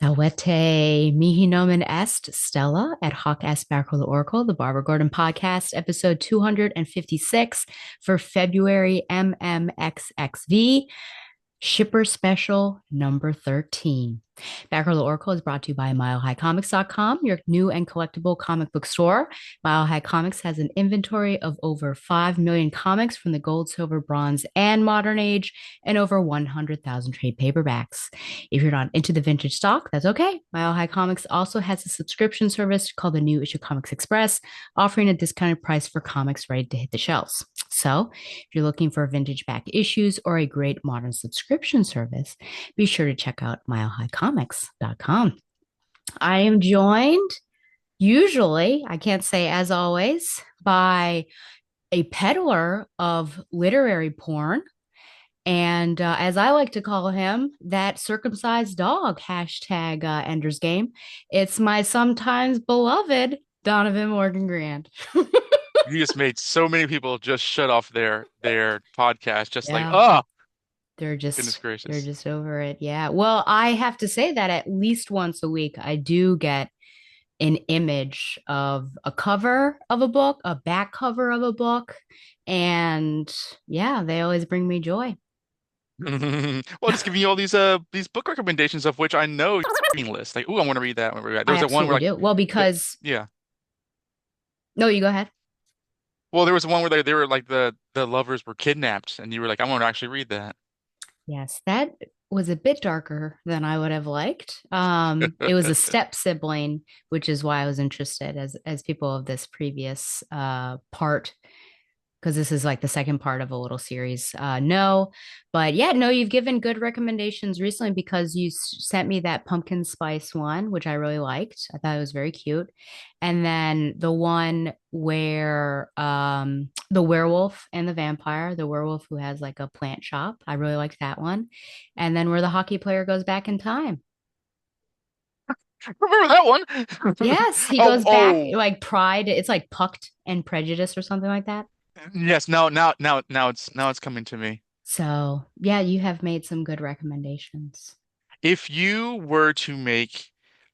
Salvete mihi nomen est Stella et hoc est Batgirl the Oracle, the Barbara Gordon podcast, episode 256 for February MMXXV, Shipper Special number 13. Batgirl the Oracle is brought to you by MileHighComics.com, your new and collectible comic book store. Mile High Comics has an inventory of over 5 million comics from the gold, silver, bronze, and modern age, and over 100,000 trade paperbacks. If you're not into the vintage stock, that's okay. Mile High Comics also has a subscription service called the New Issue Comics Express, offering a discounted price for comics ready to hit the shelves. So, if you're looking for vintage back issues or a great modern subscription service, be sure to check out milehighcomics.com. I am joined, usually, I can't say as always, by a peddler of literary porn. And as I like to call him, that circumcised dog, hashtag Ender's Game. It's my sometimes beloved Donovan Morgan Grant. You just made so many people just shut off their podcast, just like, Yeah. oh, They're goodness just they're gracious. just over it. Yeah. Well, I have to say that at least once a week I do get an image of a cover of a book, a back cover of a book, and yeah, they always bring me joy. Well, just giving you all these book recommendations of which I know reading list. Like, ooh, I want to read that. I want to read that. There I was a one where absolutely like do. Well, the because yeah. no, you go ahead. Well, there was one where they were like the lovers were kidnapped, and you were like, I want to actually read that. Yes, that was a bit darker than I would have liked. It was a step sibling, which is why I was interested as people of this previous part because this is like the second part of a little series. No, but yeah, no, you've given good recommendations recently because you sent me that pumpkin spice one, which I really liked. I thought it was very cute. And then the one where the werewolf and the vampire, the werewolf who has like a plant shop, I really liked that one. And then where the hockey player goes back in time. Remember that one? Yes, he Oh, goes back oh, like Pride. It's like Pucked and Prejudice or something like that. yes. Now it's coming to me. So, yeah, you have made some good recommendations. If you were to make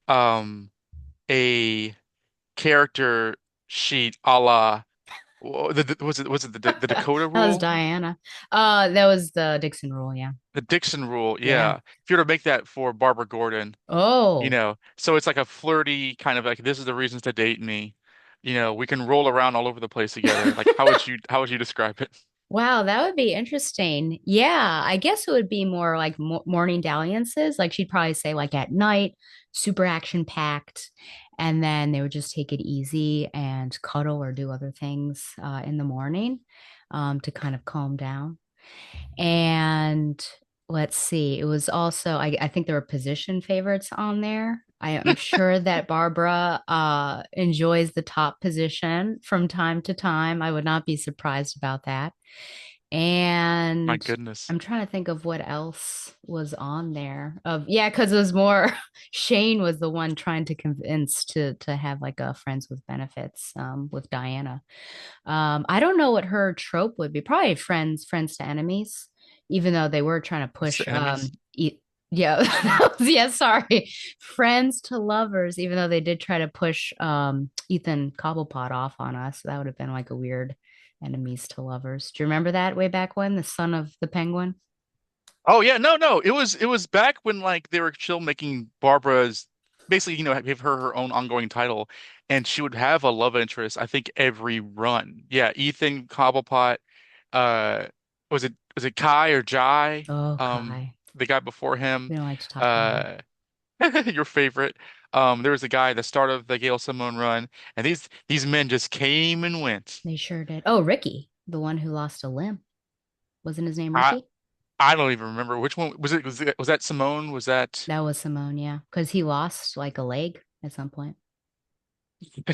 um a character sheet a la was it the That Dakota was rule? Diana. That was the Dixon rule, yeah. The Dixon rule, Yeah. yeah. If you were to make that for Barbara Gordon, Oh, so it's like a flirty kind of like this is the reasons to date me. We can roll around all over the place together. Like how would you describe it? wow, that would be interesting. Yeah, I guess it would be more like morning dalliances. Like she'd probably say like at night, super action packed, and then they would just take it easy and cuddle or do other things in the morning to kind of calm down. And let's see, it was also, I think there were position favorites on there. I am sure that Barbara enjoys the top position from time to time. I would not be surprised about that. My And goodness. I'm trying to think of what else was on there. Of yeah, because it was more Shane was the one trying to convince to have like a friends with benefits with Diana. I don't know what her trope would be. Probably friends to enemies, even though they were trying to It's push the enemies. yeah, yeah, sorry. Friends to lovers, even though they did try to push Ethan Cobblepot off on us. That would have been like a weird enemies to lovers. Do you remember that way back when? The son of the penguin? Oh yeah, no, no. It was back when like they were still making Barbara's basically, give her own ongoing title, and she would have a love interest, I think, every run. Yeah, Ethan Cobblepot, uh was it Kai or Jai? Oh, Kai. The guy before him. We don't like to talk about him. Uh your favorite. There was a guy at the start of the Gail Simone run, and these men just came and went. They sure did. Oh, Ricky, the one who lost a limb. Wasn't his name I Ricky? I don't even remember which one was that Simone? Was that That was Simone, yeah. Because he lost like a leg at some point.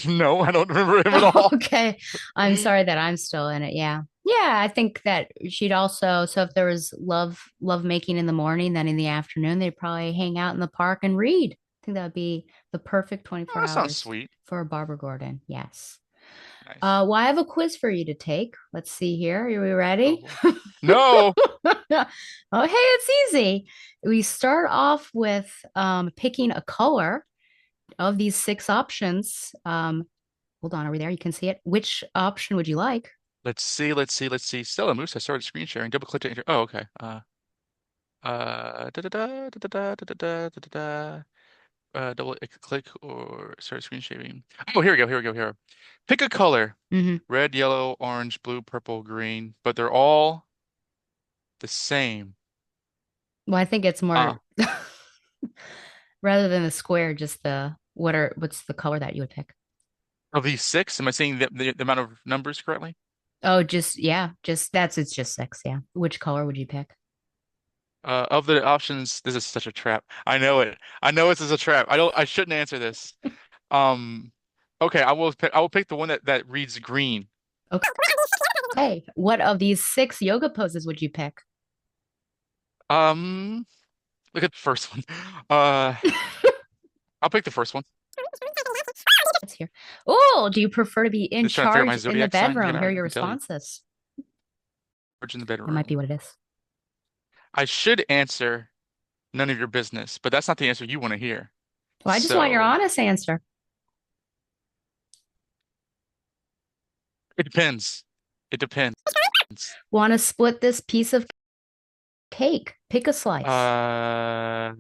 no, I don't remember him at Oh, all. okay. I'm sorry that I'm still in it. Yeah. Yeah, I think that she'd also, so if there was love making in the morning, then in the afternoon they'd probably hang out in the park and read. I think that would be the perfect Oh, 24 that sounds hours sweet. for Barbara Gordon. Yes. Nice. Well, I have a quiz for you to take. Let's see here. Are we ready? Oh. No. Oh, hey, it's easy. We start off with picking a color of these six options. Hold on, are we there? You can see it. Which option would you like? Let's see. Stella Moose has started screen sharing. Double click to enter. Oh, okay. Da da da da da da da da da da da. Double click or start screen sharing. Oh, here we go. Here we go. Here. Pick a color. Hmm. Red, yellow, orange, blue, purple, green, but they're all the same. Well, I think it's Uh, more rather than the square, just what's the color that you would pick? of these six, am I seeing the amount of numbers correctly? Oh, just yeah, just that's it's just six, yeah. Which color would you pick? Of the options, this is such a trap. I know it. I know this is a trap. I shouldn't answer this. Um, okay, I will pick the one that reads green. Okay. What of these six yoga poses would you pick? Um, Look at the first one. Uh, I'll pick the first one. Let's hear. Oh, do you prefer to be in Just trying to figure out my charge in the zodiac sign. bedroom? Here are I your can tell you. responses. George in the That might be bedroom. what it is. I should answer none of your business, but that's not the answer you want to hear. Well, I just want your So honest answer. it depends. It depends. Want to split this piece of cake? Pick a slice. Uh,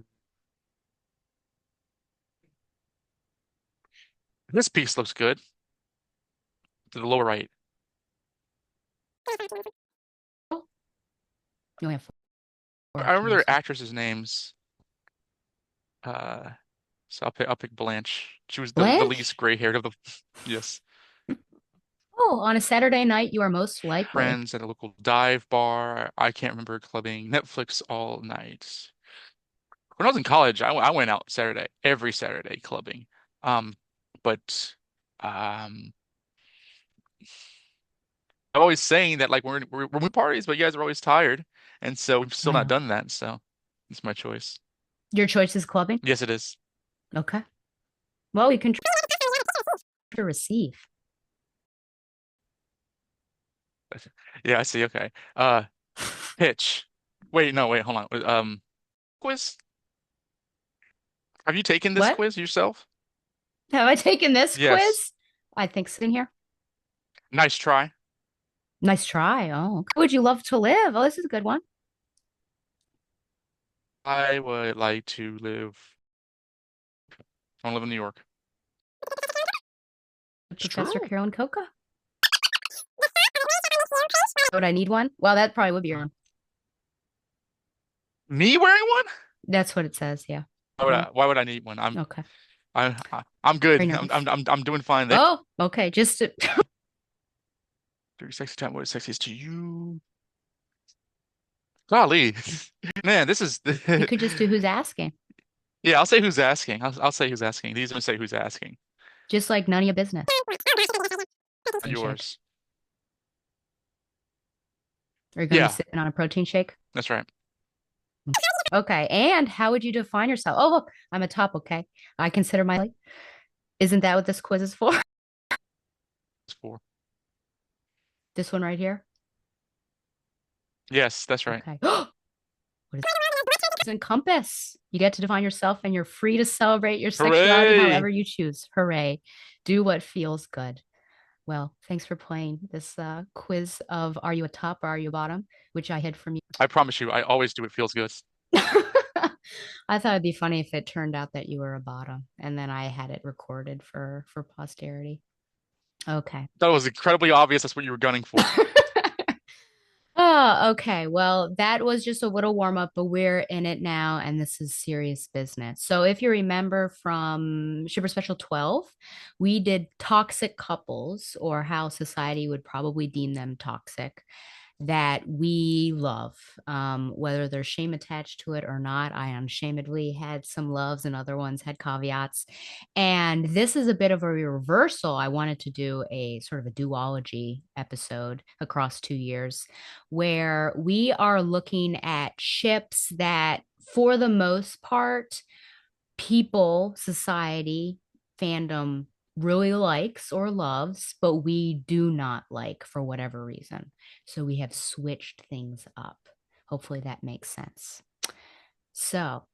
this piece looks good to the lower right. You only have four I remember options. their actresses' names. Uh, so I'll pick Blanche. She was the least Blanche? gray-haired of the yes. Oh, on a Saturday night, you are most likely. Friends at a local dive bar. I can't remember clubbing. Netflix all night. When I was in college, I went out Saturday, every Saturday clubbing. Um, but um, I'm always saying that like we're we parties, but you guys are always tired, and so we've still I not know. done that. So it's my choice. Your choice is clubbing? Yes, it is. Okay. Well, you can try to receive. Yeah, I see. Okay. Pitch. Wait, no, wait, hold on. Quiz. Have you taken this What? quiz yourself? Have I taken this Yes. quiz? I think so in here. Nice try. Nice try. Oh, okay. Would you love to live? Oh, this is a good one. I would like to live. I want to live in New York. It's Professor true. Carolyn Coca. Would I need one? Well, that probably would be your own. Me wearing one? That's what it says. Yeah. Why would Well, I need one? okay. I'm good. Very nervous. I'm doing fine there. Oh, okay. Just to, Very sexy time. What is sexiest to you? Golly, man, this is you could just do who's asking. yeah. I'll say who's asking. I'll say who's asking. These don't say who's asking. Just like none of your business. Not Protein shake. yours. Are you going to be Yeah, sipping on a protein shake? that's right. Okay. And how would you define yourself? Oh, look, I'm a top. Okay. I consider my. Isn't that what this quiz is for? It's four. This one right here. Yes, that's right. Okay. What is encompass? You get to define yourself and you're free to celebrate your sexuality Hooray! however you choose. Hooray. Do what feels good. Well, thanks for playing this quiz of Are You a Top or Are You a Bottom, which I hid from you. I promise you, I always do. It feels good. I thought it'd be funny if it turned out that you were a bottom and then I had it recorded for posterity. Okay. That was incredibly obvious. That's what you were gunning for. Oh, okay. Well, that was just a little warm up, but we're in it now, and this is serious business. So, if you remember from Super Special 12, we did toxic couples or how society would probably deem them toxic that we love, whether there's shame attached to it or not. I unashamedly had some loves and other ones had caveats. And this is a bit of a reversal. I wanted to do a sort of a duology episode across 2 years where we are looking at ships that, for the most part, people, society, fandom really likes or loves, but we do not like for whatever reason. So we have switched things up. Hopefully that makes sense. So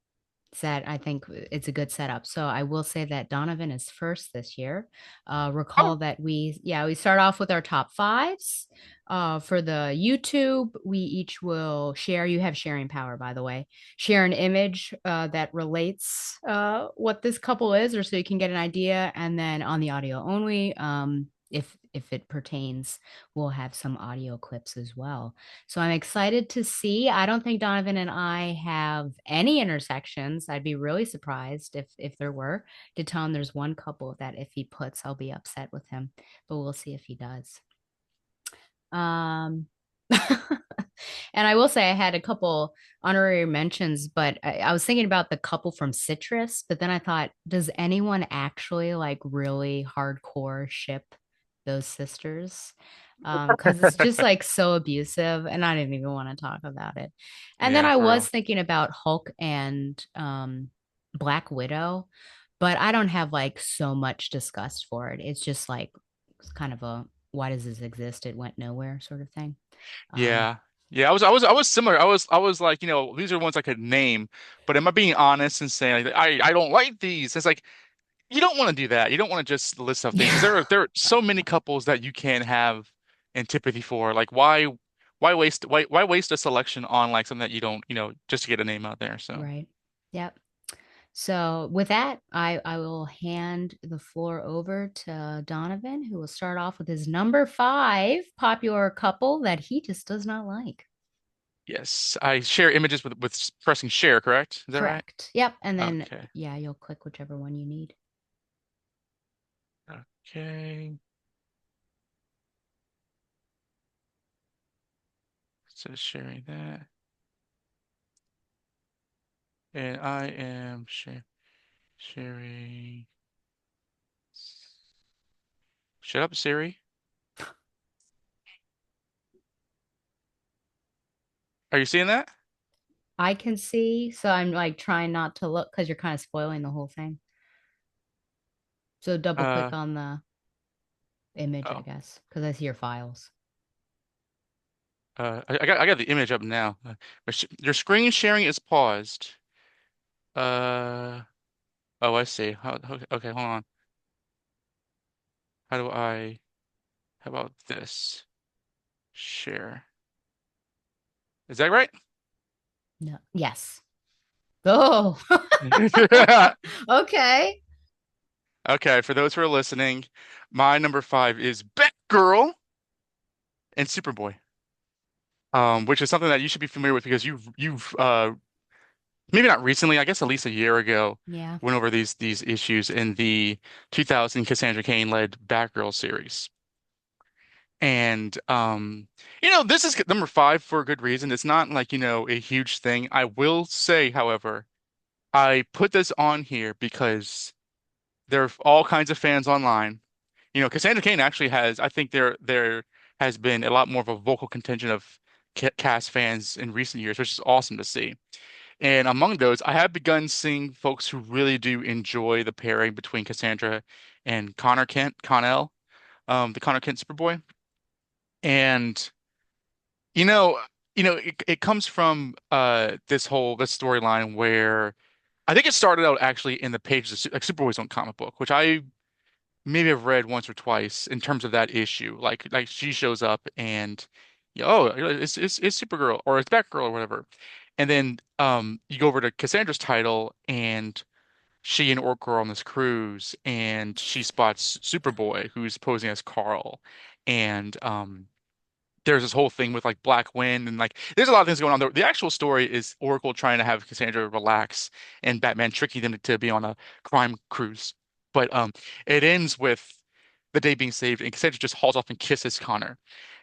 set. I think it's a good setup. So I will say that Donovan is first this year. Oh, Recall that we start off with our top fives. For the YouTube, we each will share. You have sharing power, by the way. Share an image that relates what this couple is, or so you can get an idea. And then on the audio only, if it pertains, we'll have some audio clips as well. So I'm excited to see. I don't think Donovan and I have any intersections. I'd be really surprised if there were. To tell him there's one couple that if he puts, I'll be upset with him. But we'll see if he does. Um and I will say I had a couple honorary mentions, but I was thinking about the couple from Citrus, but then I thought, does anyone actually like really hardcore ship those sisters? Because it's just like so abusive, and I didn't even want to talk about it. And then yeah, I for was real. thinking about Hulk and Black Widow, but I don't have like so much disgust for it. It's just like it's kind of a why does this exist? It went nowhere sort of thing. Um, Yeah. Yeah, I was similar. I was like, these are ones I could name, but am I being honest and saying like, I don't like these? It's like you don't want to do that. You don't want to just list out things because yeah, there are so many couples that you can have antipathy for. Like why waste a selection on like something that you don't, just to get a name out there. So right. Yep. So with that, I will hand the floor over to Donovan, who will start off with his number five popular couple that he just does not like. yes, I share images with pressing share, correct? Is that right? Correct. Yep. And then Okay. yeah, you'll click whichever one you need. Okay. So sharing that. And I am sharing. Shut up, Siri. Are you seeing that? I can see, so I'm like trying not to look because you're kind of spoiling the whole thing. So double click Uh on the image, I oh. guess, because I see your files. I got the image up now. Your screen sharing is paused. Uh oh, I see. Okay, hold on. How do I? How about this? Share. Is that right? No. Yes. Oh, okay. Okay, for those who are listening, my number five is Batgirl and Superboy. Which is something that you should be familiar with because you've maybe not recently, I guess at least a year ago, Yeah. went over these issues in the 2000 Cassandra Cain led Batgirl series. And this is number five for a good reason. It's not like, a huge thing. I will say, however, I put this on here because there are all kinds of fans online. Cassandra Cain actually has, I think there has been a lot more of a vocal contingent of cast fans in recent years, which is awesome to see. And among those, I have begun seeing folks who really do enjoy the pairing between Cassandra and Connor Kent, Connell, the Connor Kent Superboy. And you know, it comes from this storyline where I think it started out actually in the pages of like Superboy's own comic book, which I maybe have read once or twice in terms of that issue. Like she shows up and it's Supergirl or it's Batgirl or whatever. And then you go over to Cassandra's title and she and Orc are on this cruise and she spots Superboy who's posing as Carl. And there's this whole thing with like Black Wind and like there's a lot of things going on. The actual story is Oracle trying to have Cassandra relax and Batman tricking them to be on a crime cruise. But it ends with the day being saved and Cassandra just hauls off and kisses Connor.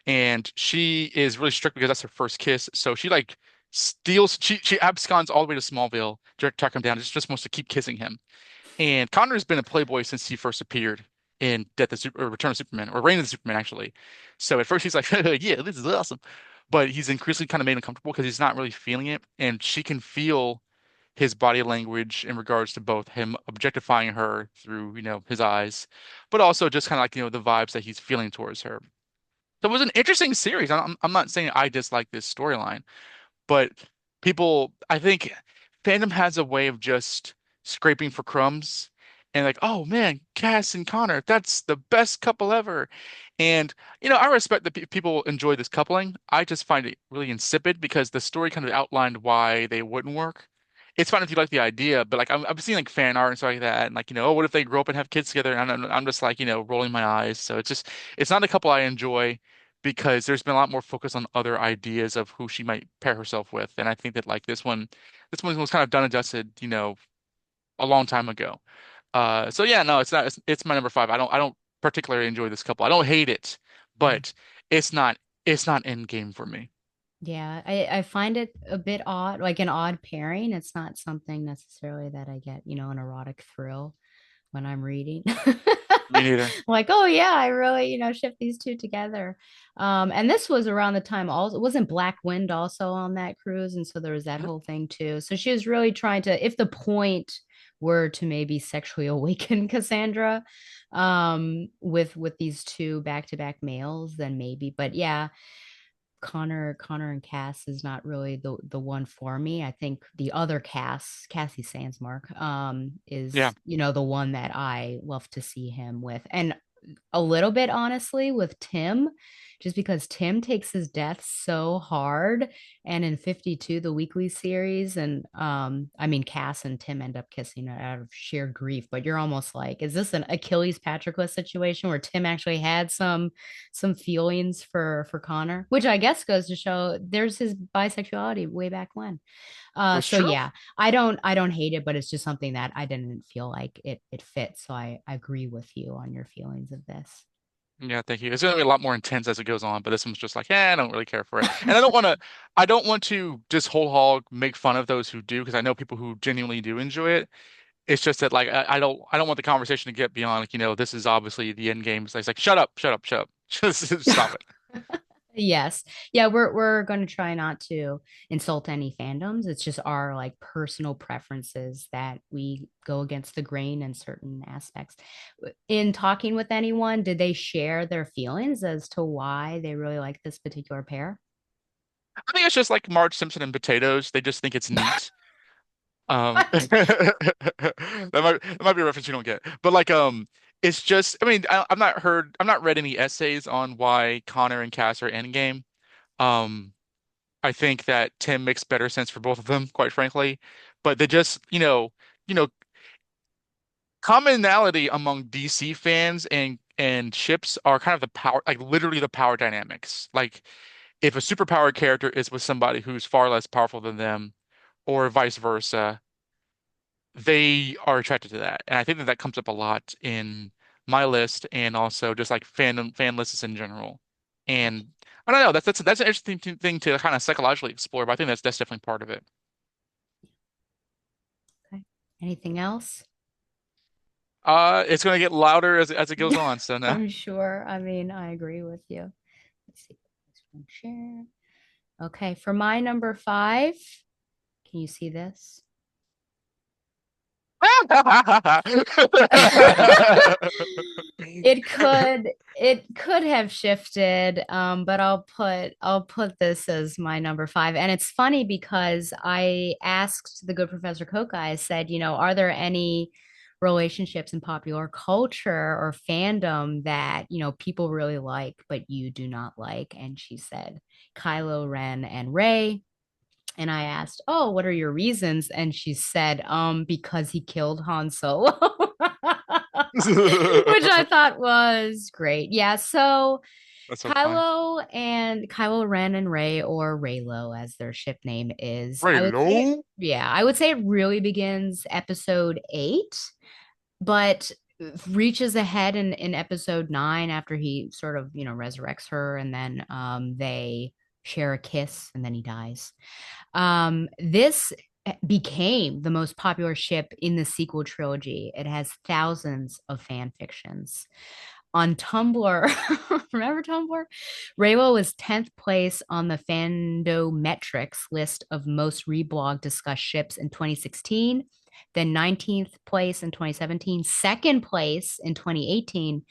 And she is really strict because that's her first kiss. So she like steals she absconds all the way to Smallville to track him down. Just wants to keep kissing him. And Connor's been a playboy since he first appeared in Return of Superman, or Reign of the Superman, actually. So at first he's like, yeah, this is awesome. But he's increasingly kind of made uncomfortable because he's not really feeling it. And she can feel his body language in regards to both him objectifying her through, his eyes, but also just kind of like, the vibes that he's feeling towards her. So it was an interesting series. I'm not saying I dislike this storyline, but I think fandom has a way of just scraping for crumbs and like, oh man, Cass and Connor, that's the best couple ever. And, I respect that pe people enjoy this coupling. I just find it really insipid because the story kind of outlined why they wouldn't work. It's fine if you like the idea, but like I'm seeing like fan art and stuff like that, and like, oh, what if they grow up and have kids together? And I'm just like, rolling my eyes. So it's not a couple I enjoy because there's been a lot more focus on other ideas of who she might pair herself with. And I think that like this one was kind of done and dusted, a long time ago. So yeah, no, it's not, it's my number five. I don't particularly enjoy this couple. I don't hate it, Yeah. but it's not, it's not end game for me. Yeah, I find it a bit odd, like an odd pairing. It's not something necessarily that I get, an erotic thrill when I'm reading. Me neither. Like, oh yeah, I really, ship these two together. And this was around the time also, wasn't Black Wind also on that cruise? And so there was that whole thing too. So she was really trying to, if the point were to maybe sexually awaken Cassandra, with these two back-to-back males, then maybe. But yeah, Connor and Cass is not really the one for me. I think the other Cassie Sandsmark, Yeah. is, the one that I love to see him with. And a little bit honestly with Tim, just because Tim takes his death so hard. And in 52, the weekly series, and I mean Cass and Tim end up kissing out of sheer grief, but you're almost like, is this an Achilles Patroclus situation where Tim actually had some feelings for Connor, which I guess goes to show there's his bisexuality way back when. That's So true. yeah, I don't hate it, but it's just something that I didn't feel like it fits. So I agree with you on your feelings of this. Yeah, thank you. It's gonna be a lot more intense as it goes on, but this one's just like, I don't really care for it. And I don't want to just whole hog make fun of those who do, because I know people who genuinely do enjoy it. It's just that like I don't want the conversation to get beyond like, this is obviously the end game. It's like, shut up, shut up, shut up. Just stop it. Yes. Yeah, we're going to try not to insult any fandoms. It's just our like personal preferences that we go against the grain in certain aspects. In talking with anyone, did they share their feelings as to why they really like this particular pair? I think it's just like Marge Simpson and potatoes. They just think it's neat. That might be a reference you don't get. But like it's just I mean I've not read any essays on why Connor and Cass are endgame. Um I think that Tim makes better sense for both of them, quite frankly. But they just, you know, commonality among DC fans and ships are kind of the power, like literally the power dynamics. Like if a superpowered character is with somebody who's far less powerful than them, or vice versa, they are attracted to that. And I think that that comes up a lot in my list and also just like fan lists in general. And I don't know, that's an interesting thing to kind of psychologically explore, but I think that's definitely part of it. Okay. Anything else? It's gonna get louder as it goes on, so no. I'm sure. I mean, I agree with you. Let's see. This one share. Okay, for my number five, can you see this? It could have shifted, but I'll put this as my number five. And it's funny because I asked the good Professor Koka, I said, are there any relationships in popular culture or fandom that, people really like, but you do not like? And she said Kylo Ren and Rey. And I asked, "Oh, what are your reasons?" And she said, because he killed Han Solo." Which I thought was great. Yeah, so That's so funny. Kylo Ren and Rey, or Reylo as their ship name is, I would say, Raylo? yeah, I would say it really begins episode 8, but reaches ahead in episode 9 after he sort of, resurrects her, and then they share a kiss and then he dies. This became the most popular ship in the sequel trilogy. It has thousands of fan fictions. on Tumblr. Remember Tumblr? Raylo was 10th place on the Fandometrics list of most reblogged discussed ships in 2016, then 19th place in 2017, second place in 2018,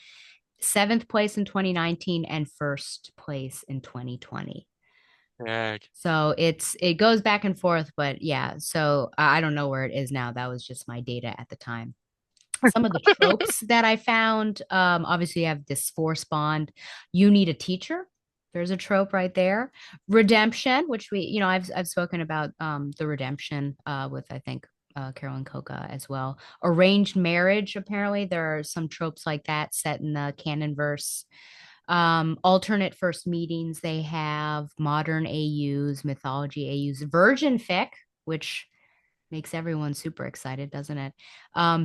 seventh place in 2019, and first place in 2020. Heck. So it goes back and forth, but yeah. So I don't know where it is now. That was just my data at the time. Some of the tropes that I found, obviously you have this force bond. You need a teacher. There's a trope right there. Redemption, which I've spoken about the redemption with I think Carolyn Coca as well. Arranged marriage, apparently there are some tropes like that set in the canon verse. Alternate first meetings they have, modern AUs, mythology AUs, virgin fic, which makes everyone super excited, doesn't it?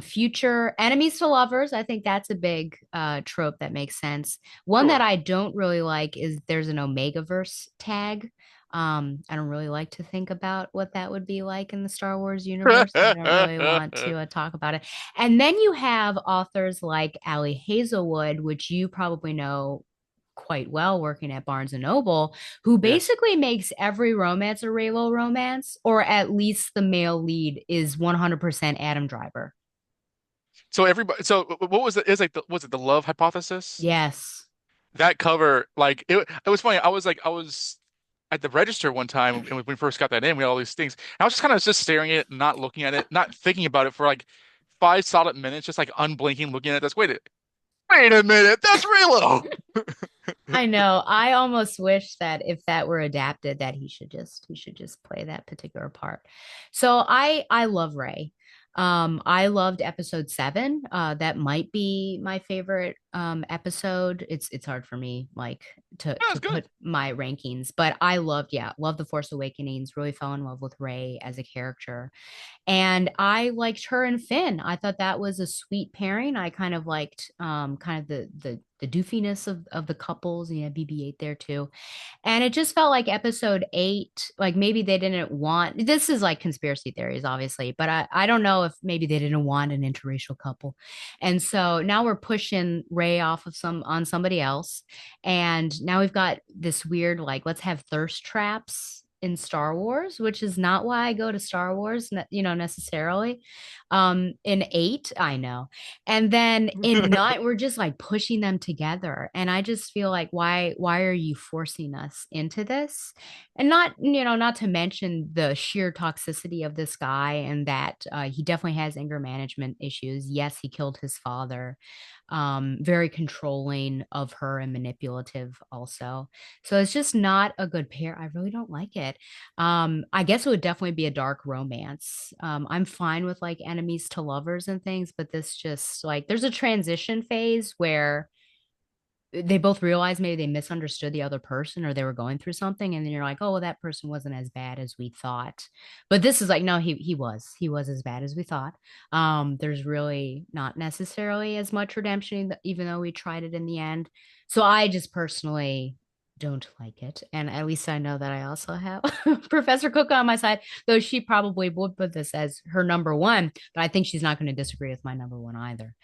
Future enemies to lovers. I think that's a big trope that makes sense. One that Sure. I don't really like is there's an Omega verse tag. I don't really like to think about what that would be like in the Star Wars universe. I don't really want to talk about it. And then you have authors like Ali Hazelwood, which you probably know quite well working at Barnes and Noble, who Yes. basically makes every romance a Raylo romance, or at least the male lead is 100% Adam Driver. So everybody, so what was it? Is like, was it the love hypothesis? Yes. That cover, like it was funny. I was at the register one time and when we first got that in, we had all these things. And I was just kind of just staring at it, not looking at it, not thinking about it for like 5 solid minutes, just like unblinking, looking at this. Wait a minute, that's Relo. I know. I almost wish that if that were adapted, that he should just play that particular part. So I love Ray. I loved episode 7. That might be my favorite episode. It's hard for me like Yeah, to it's good. put my rankings, but I loved, yeah, love the Force Awakenings. Really fell in love with Ray as a character. And I liked her and Finn. I thought that was a sweet pairing. I kind of liked kind of the doofiness of the couples. Yeah, BB-8 there too. And it just felt like episode 8, like maybe they didn't want, this is like conspiracy theories, obviously, but I don't know if maybe they didn't want an interracial couple. And so now we're pushing Ray off of on somebody else. And now we've got this weird, like, let's have thirst traps in Star Wars, which is not why I go to Star Wars, necessarily. In 8, I know. And then in 9, we're just like pushing them together. And I just feel like why are you forcing us into this? And not to mention the sheer toxicity of this guy and that he definitely has anger management issues. Yes, he killed his father. Very controlling of her and manipulative also. So it's just not a good pair. I really don't like it. I guess it would definitely be a dark romance. I'm fine with like enemies to lovers and things, but this just like there's a transition phase where they both realize maybe they misunderstood the other person or they were going through something, and then you're like, oh well, that person wasn't as bad as we thought. But this is like, no, he was as bad as we thought. There's really not necessarily as much redemption, even though we tried it in the end. So I just personally don't like it, and at least I know that I also have Professor Cook on my side, though she probably would put this as her number one, but I think she's not going to disagree with my number one either.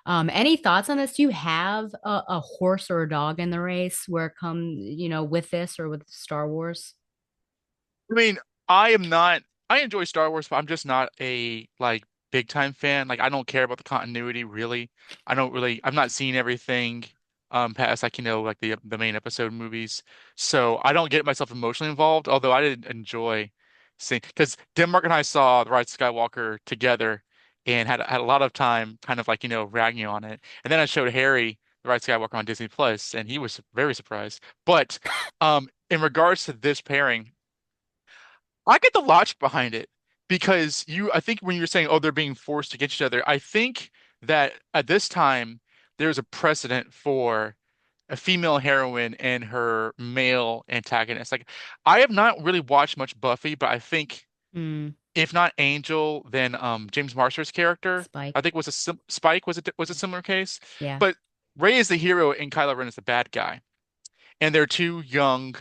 Any thoughts on this? Do you have a horse or a dog in the race where it comes, with this or with Star Wars? I mean, I am not. I enjoy Star Wars, but I'm just not a like big time fan. Like, I don't care about the continuity really. I don't really. I'm not seeing everything past like like the main episode movies. So I don't get myself emotionally involved. Although I did enjoy seeing because Denmark and I saw The Rise of Skywalker together and had a lot of time kind of like ragging on it. And then I showed Harry The Rise of Skywalker on Disney Plus, and he was very surprised. But in regards to this pairing. I get the logic behind it because I think when you're saying, oh, they're being forced against each other, I think that at this time there's a precedent for a female heroine and her male antagonist. Like, I have not really watched much Buffy, but I think Mm, if not Angel, then James Marsters' character, Spike. I think Spike was a similar case. Yeah. But Rey is the hero and Kylo Ren is the bad guy, and they're two young,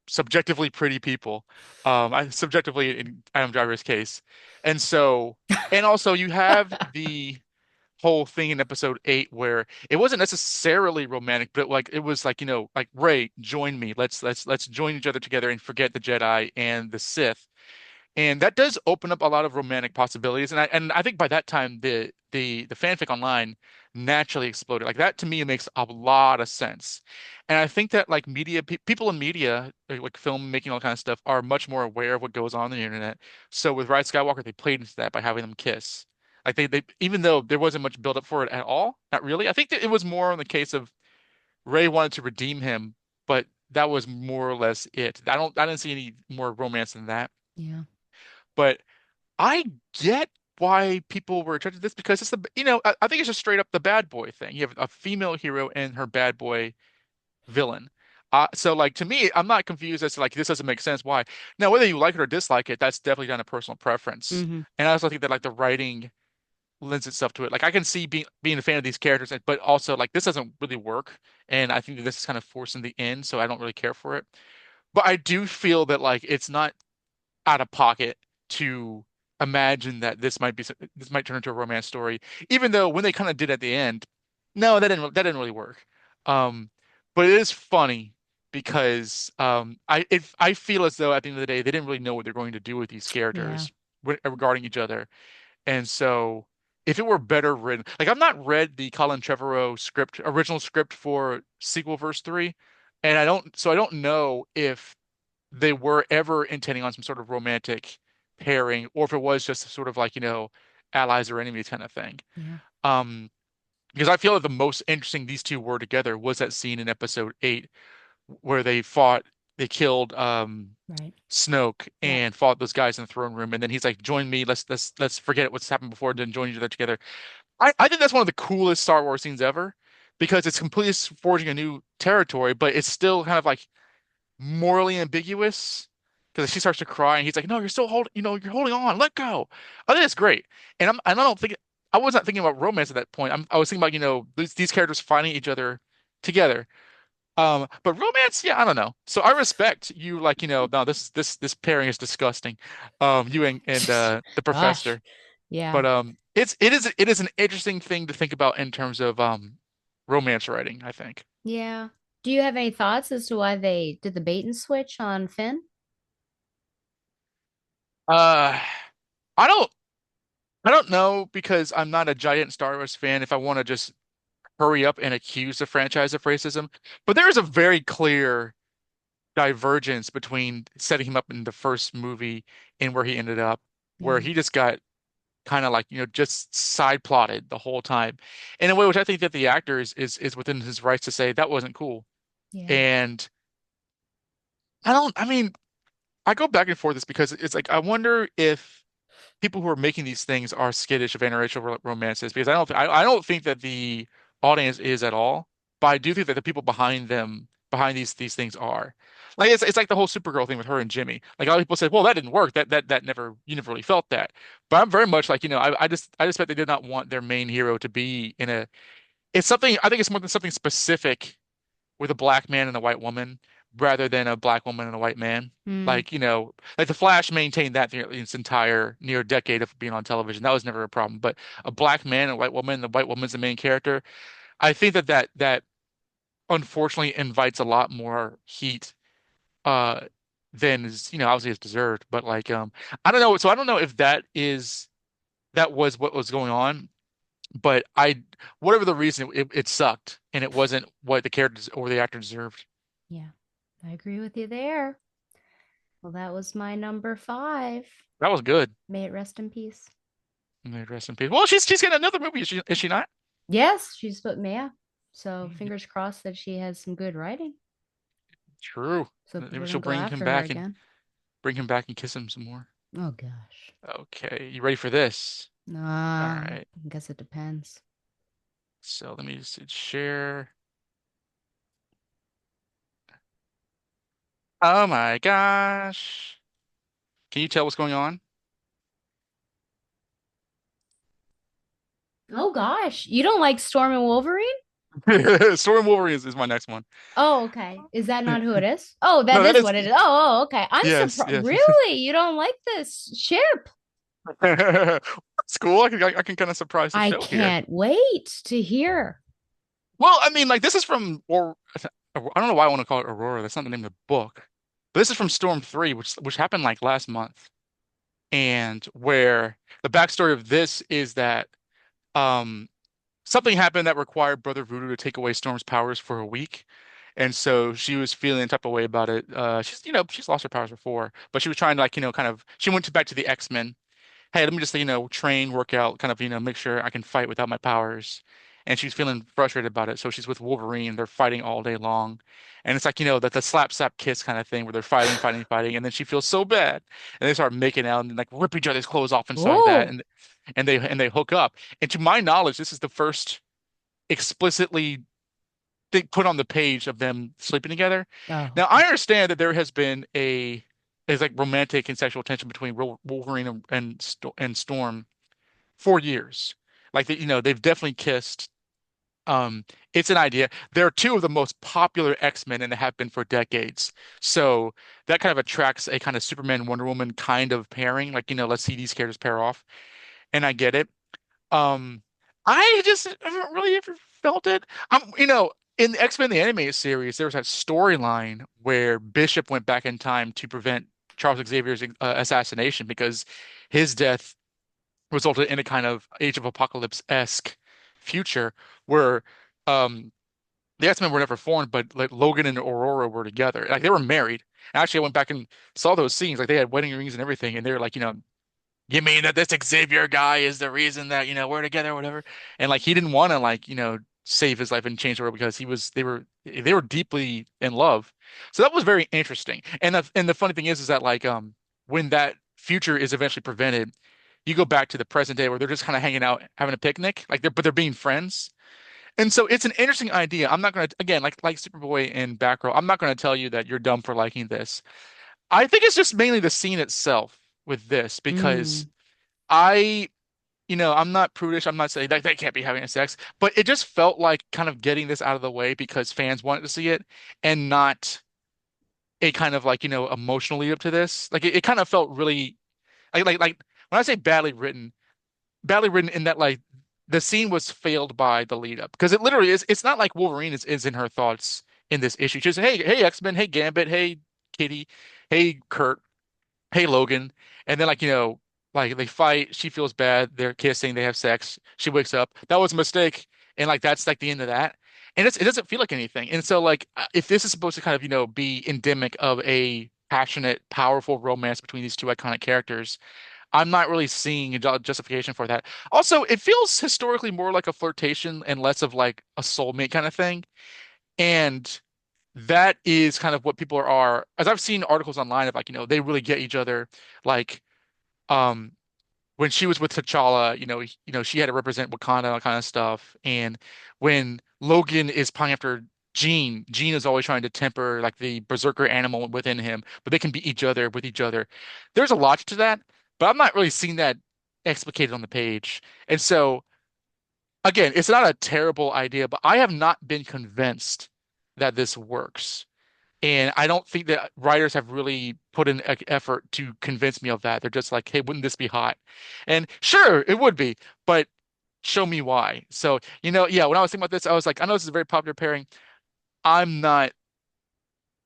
subjectively pretty people. Subjectively in Adam Driver's case, and so, and also you have whole thing in episode 8 where it wasn't necessarily romantic, but like it was like, like Ray, join me. Let's join each other together and forget the Jedi and the Sith. And that does open up a lot of romantic possibilities. And I think by that time the fanfic online naturally exploded. Like that to me makes a lot of sense. And I think that like media pe people in media, like film making all kind of stuff, are much more aware of what goes on the internet. So with Rise of Skywalker, they played into that by having them kiss. Like they even though there wasn't much build up for it at all, not really. I think that it was more on the case of Ray wanted to redeem him, but that was more or less it. I didn't see any more romance than that. Yeah. But I get why people were attracted to this because it's I think it's just straight up the bad boy thing. You have a female hero and her bad boy villain. So like to me, I'm not confused as to like this doesn't make sense. Why? Now, whether you like it or dislike it, that's definitely down to personal preference. Hmm. And I also think that like the writing lends itself to it. Like I can see being a fan of these characters, but also like this doesn't really work. And I think that this is kind of forcing the end, so I don't really care for it. But I do feel that like it's not out of pocket to imagine that this might turn into a romance story, even though when they kind of did at the end, no, that didn't really work. Um, but it is funny because I feel as though at the end of the day they didn't really know what they're going to do with these Yeah. characters regarding each other, and so if it were better written, like I've not read the Colin Trevorrow original script for sequel verse 3, and I don't know if they were ever intending on some sort of romantic pairing, or if it was just sort of like, allies or enemies kind of thing. Yeah. Um, because I feel that the most interesting these two were together was that scene in episode 8 where they killed Right. Snoke Yeah. and fought those guys in the throne room, and then he's like, "Join me. Let's forget what's happened before, and then join each other together." I think that's one of the coolest Star Wars scenes ever because it's completely forging a new territory, but it's still kind of like morally ambiguous because she starts to cry and he's like, "No, you're still holding, you're holding on. Let go." I think it's great, and I don't think I was not thinking about romance at that point. I was thinking about these characters finding each other together. But romance, yeah, I don't know. So I respect you, like no, this pairing is disgusting. You and the Gosh. professor, Yeah. but it is an interesting thing to think about in terms of romance writing, I think. Yeah. Do you have any thoughts as to why they did the bait and switch on Finn? Uh, I don't. I don't know because I'm not a giant Star Wars fan if I want to just hurry up and accuse the franchise of racism. But there is a very clear divergence between setting him up in the first movie and where he ended up, where Yeah. he just got kind of like, just side plotted the whole time in a way which I think that the actor is within his rights to say that wasn't cool. Yeah. And I mean, I go back and forth this because it's like I wonder if people who are making these things are skittish of interracial romances because I don't think that the audience is at all, but I do think that the people behind these things are. Like it's like the whole Supergirl thing with her and Jimmy. Like a lot of people said, well, that didn't work. That never you never really felt that. But I'm very much like, I just bet they did not want their main hero to be in a it's something I think it's more than something specific with a black man and a white woman rather than a black woman and a white man. Hmm. Like, like the Flash maintained that through its entire near decade of being on television. That was never a problem. But a black man and a white woman, the white woman's the main character. I think that unfortunately invites a lot more heat uh than is, obviously is deserved. But like I don't know. So I don't know if that was what was going on. But whatever the reason, it sucked and it wasn't what the characters or the actor deserved. Yeah. I agree with you there. Well, that was my number five. That was good. May it rest in peace. May it rest in peace. Well, she's getting another movie, is she not? Yes, she's but yeah. So fingers crossed that she has some good writing, True. so Maybe people she'll don't go bring him after her back and again. kiss him some more. Oh gosh. Okay, you ready for this? All I right. guess it depends. So let me just share. Oh my gosh. Can you tell what's going on? Oh gosh. You don't like Storm and Wolverine? Storm Wolverine is my next one. Oh, okay. Is that not who it is? Oh, No, that that is is what it is. Oh, okay. I'm yes, surprised. yes. Really? You don't like this ship? School. I can kind of surprise the I show here. can't wait to hear. Well, I mean, like this is from, or I don't know why I want to call it Aurora. That's not the name of the book. But this is from Storm 3, which happened like last month, and where the backstory of this is that um something happened that required Brother Voodoo to take away Storm's powers for a week. And so she was feeling a type of way about it. She's lost her powers before, but she was trying to like, kind of, she went back to the X-Men. Hey, let me just, train, work out, kind of, make sure I can fight without my powers. And she's feeling frustrated about it. So she's with Wolverine. They're fighting all day long. And it's like, that the slap slap kiss kind of thing where they're fighting, fighting, fighting. And then she feels so bad. And they start making out and like rip each other's clothes off inside that. Oh, And they hook up. And to my knowledge, this is the first explicitly put on the page of them sleeping together. oh, Now, okay. I understand that there has been there's like romantic and sexual tension between Wolverine and Storm for years. Like they've definitely kissed. Um, it's an idea. They're two of the most popular X-Men and have been for decades. So that kind of attracts a kind of Superman Wonder Woman kind of pairing. Like, let's see these characters pair off. And I get it. Um, I just haven't really ever felt it. In the X-Men the animated series, there was that storyline where Bishop went back in time to prevent Charles Xavier's assassination because his death resulted in a kind of Age of Apocalypse-esque future where um the X-Men were never formed, but like Logan and Aurora were together. Like they were married. Actually, I went back and saw those scenes. Like they had wedding rings and everything, and they were like, you mean that this Xavier guy is the reason that, we're together or whatever? And like he didn't want to like, save his life and change the world because they were deeply in love. So that was very interesting. And the funny thing is that like when that future is eventually prevented, you go back to the present day where they're just kind of hanging out, having a picnic, like they're being friends. And so it's an interesting idea. I'm not gonna again like Superboy and Batgirl, I'm not gonna tell you that you're dumb for liking this. I think it's just mainly the scene itself with this because Mm. I, I'm not prudish. I'm not saying that they can't be having sex, but it just felt like kind of getting this out of the way because fans wanted to see it and not a kind of like, emotional lead up to this. Like it kind of felt really like when I say badly written in that like the scene was failed by the lead up because it literally is. It's not like Wolverine is in her thoughts in this issue. She's hey X-Men, hey Gambit, hey Kitty, hey Kurt. Hey Logan, and then like like they fight, she feels bad, they're kissing, they have sex, she wakes up, that was a mistake, and like that's like the end of that, and it doesn't feel like anything. And so like if this is supposed to kind of be endemic of a passionate, powerful romance between these two iconic characters, I'm not really seeing a justification for that. Also, it feels historically more like a flirtation and less of like a soulmate kind of thing, and that is kind of what people are, as I've seen articles online of like, they really get each other. Like, um, when she was with T'Challa, she had to represent Wakanda, that kind of stuff. And when Logan is pining after Jean is always trying to temper like the berserker animal within him, but they can be each other with each other. There's a lot to that, but I'm not really seeing that explicated on the page. And so, again, it's not a terrible idea, but I have not been convinced that this works. And I don't think that writers have really put in effort to convince me of that. They're just like, hey, wouldn't this be hot? And sure, it would be, but show me why. So, yeah, when I was thinking about this, I was like, I know this is a very popular pairing. I'm not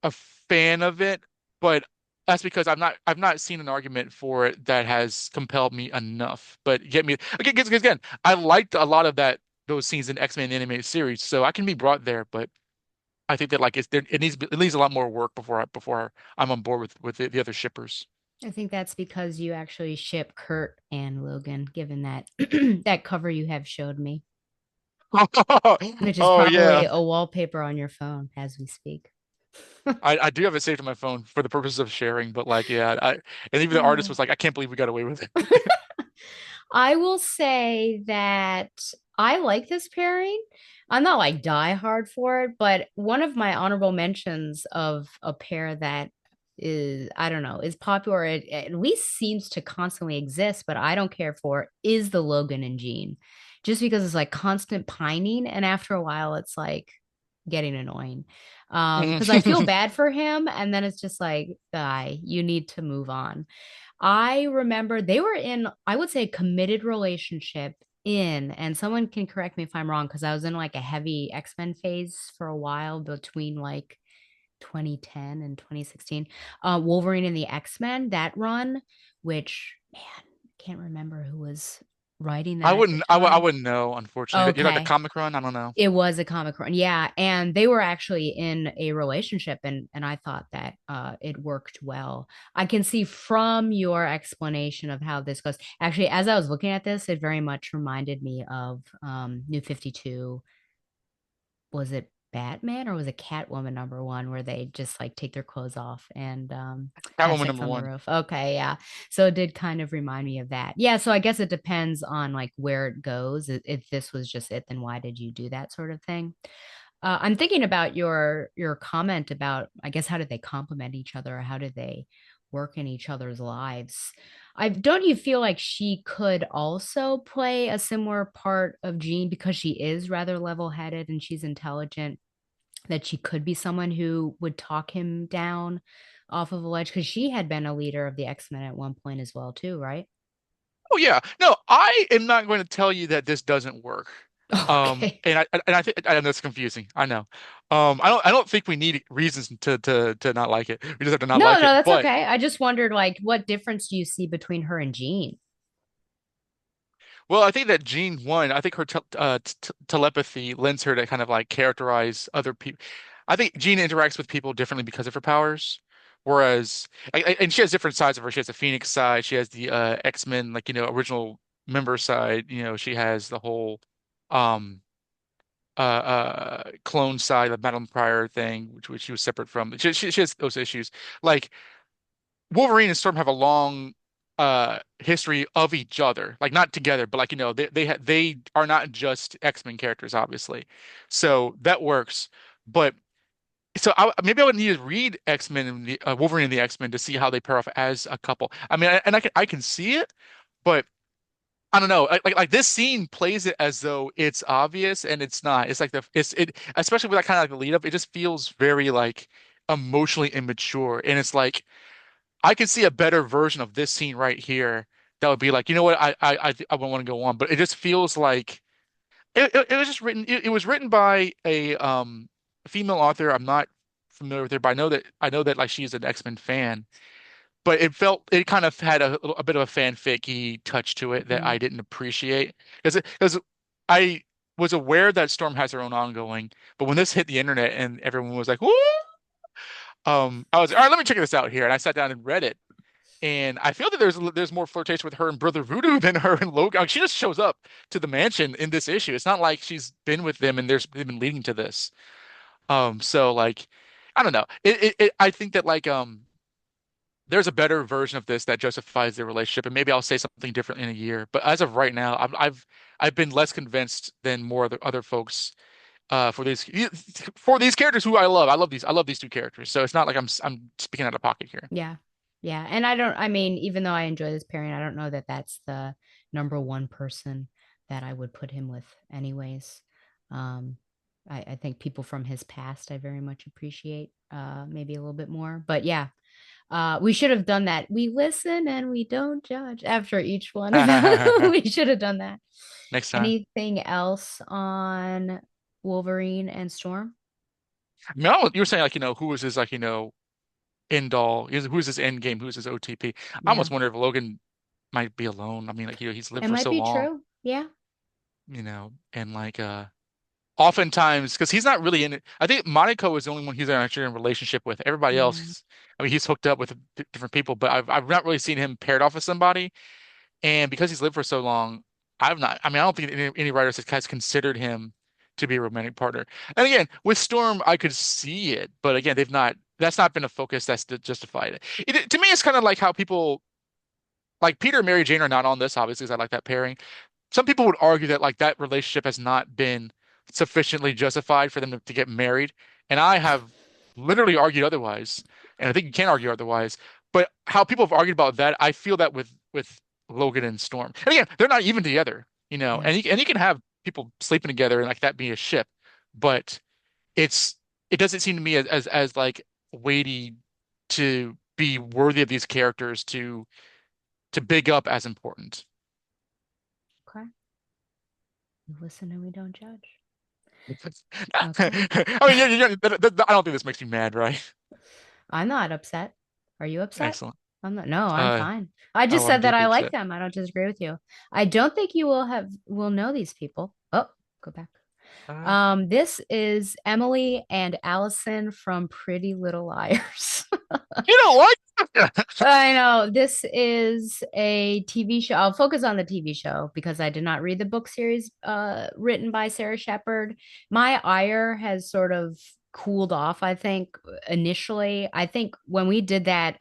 a fan of it, but that's because I've not seen an argument for it that has compelled me enough. But get me again, again, I liked a lot of those scenes in X-Men animated series, so I can be brought there, but I think that like it needs a lot more work before I'm on board with the other shippers. I think that's because you actually ship Kurt and Logan, given that that cover you have showed me, which is Oh probably yeah, a wallpaper on your phone as we speak. I do have it saved on my phone for the purpose of sharing, but like yeah, and even the artist Oh. was like, I can't believe we got away with it. I will say that I like this pairing. I'm not like die hard for it, but one of my honorable mentions of a pair that is, I don't know, is popular, it at least seems to constantly exist, but I don't care for is the Logan and Jean. Just because it's like constant pining, and after a while it's like getting annoying. Because I feel bad for him, and then it's just like, guy, you need to move on. I remember they were in, I would say, a committed relationship and someone can correct me if I'm wrong, because I was in like a heavy X-Men phase for a while between like 2010 and 2016. Wolverine and the X-Men, that run, which, man, I can't remember who was writing I that at the wouldn't I time. wouldn't know, unfortunately. You're like a Okay. comic run? I don't know. It was a comic run. Yeah, and they were actually in a relationship and I thought that it worked well. I can see from your explanation of how this goes. Actually, as I was looking at this, it very much reminded me of New 52. Was it Batman or was it Catwoman number one where they just like take their clothes off and have Catwoman sex number on the one. roof? Okay, yeah. So it did kind of remind me of that. Yeah, so I guess it depends on like where it goes. If this was just it, then why did you do that sort of thing? I'm thinking about your comment about, I guess, how did they complement each other, or how did they work in each other's lives? I don't you feel like she could also play a similar part of Jean because she is rather level-headed and she's intelligent, that she could be someone who would talk him down off of a ledge because she had been a leader of the X-Men at one point as well, too, right? Oh yeah. No, I am not going to tell you that this doesn't work. Okay. And I think I know that's confusing. I know. I don't think we need reasons to not like it. We just have to not No, like no, it. that's But okay. I just wondered, like, what difference do you see between her and Jean? well, I think that Jean won. I think her t telepathy lends her to kind of like characterize other people. I think Jean interacts with people differently because of her powers. Whereas, and she has different sides of her. She has the Phoenix side. She has the X-Men, like, original member side. She has the whole um clone side, the Madame Pryor thing, which she was separate from. She has those issues. Like Wolverine and Storm have a long history of each other, like not together, but like they are not just X-Men characters, obviously. So that works. But so maybe I would need to read X-Men and the Wolverine and the X-Men to see how they pair off as a couple. I mean, and I can see it, but I don't know. Like this scene plays it as though it's obvious and it's not. It's like it especially with that kind of like the lead up, it just feels very like emotionally immature. And it's like I could see a better version of this scene right here that would be like, you know what, I wouldn't want to go on, but it just feels like it was just written. It was written by a female author. I'm not familiar with her, but I know that like she's an X-Men fan. But it kind of had a bit of a fanficky touch to it that Mhm. I didn't appreciate because I was aware that Storm has her own ongoing, but when this hit the internet and everyone was like, "Woo!" I was like, all right, let me check this out here, and I sat down and read it. And I feel that there's more flirtation with her and Brother Voodoo than her and Logan. Like, she just shows up to the mansion in this issue. It's not like she's been with them and they've been leading to this. So like, I don't know. I think that like there's a better version of this that justifies the relationship, and maybe I'll say something different in a year. But as of right now, I've been less convinced than more other folks for these characters who I love. I love these two characters. So it's not like I'm speaking out of pocket here. Yeah. Yeah. And I mean, even though I enjoy this pairing, I don't know that that's the number one person that I would put him with, anyways. Um, I think people from his past I very much appreciate maybe a little bit more. But yeah, we should have done that. We listen and we don't judge after each one of them. We should have done that. Next time. Anything else on Wolverine and Storm? I mean, you were saying like who was his like end all? Who's his end game? Who's his OTP? I Yeah. almost wonder if Logan might be alone. I mean, like he's lived It for might so be long, true. Yeah. and like oftentimes because he's not really in it. I think Monaco is the only one he's actually in a relationship with. Everybody Yeah. else, I mean, he's hooked up with different people, but I've not really seen him paired off with somebody. And because he's lived for so long, I've not. I mean, I don't think any writers has considered him to be a romantic partner. And again, with Storm, I could see it, but again, they've not. That's not been a focus that's justified it. To me, it's kind of like how people like Peter and Mary Jane are not on this, obviously, because I like that pairing. Some people would argue that like that relationship has not been sufficiently justified for them to get married, and I have literally argued otherwise, and I think you can argue otherwise. But how people have argued about that, I feel that with Logan and Storm, and again, they're not even together, Yeah. and you can have people sleeping together and like that be a ship, but it's it doesn't seem to me as like weighty to be worthy of these characters to to big up as important. Okay. We listen and we don't judge. Okay. I mean, I don't think this makes you mad, right? I'm not upset. Are you upset? Excellent. I'm not. No, I'm Uh, fine. I just oh, I'm said that deeply I like upset. them. I don't disagree with you. I don't think you will know these people. Oh, go back. Uh, This is Emily and Allison from Pretty Little Liars. you don't like? I know this is a TV show. I'll focus on the TV show because I did not read the book series written by Sarah Shepard. My ire has sort of cooled off, I think, initially. I think when we did that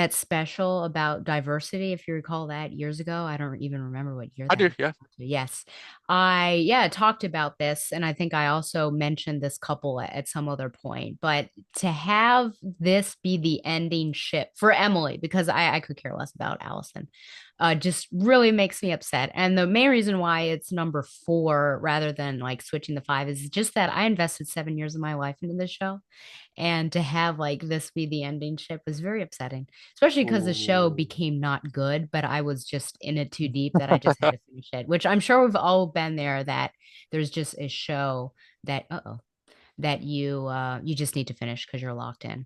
special about diversity, if you recall that years ago. I don't even remember what year I that do, was. yeah. Yes. I, yeah, talked about this. And I think I also mentioned this couple at some other point. But to have this be the ending ship for Emily, because I could care less about Allison, just really makes me upset. And the main reason why it's number 4 rather than like switching the 5 is just that I invested 7 years of my life into this show, and to have like this be the ending ship was very upsetting, especially because the show Ooh. became not good, but I was just in it too deep that I just had to finish it, which I'm sure we've all been there, that there's just a show that that you just need to finish because you're locked in.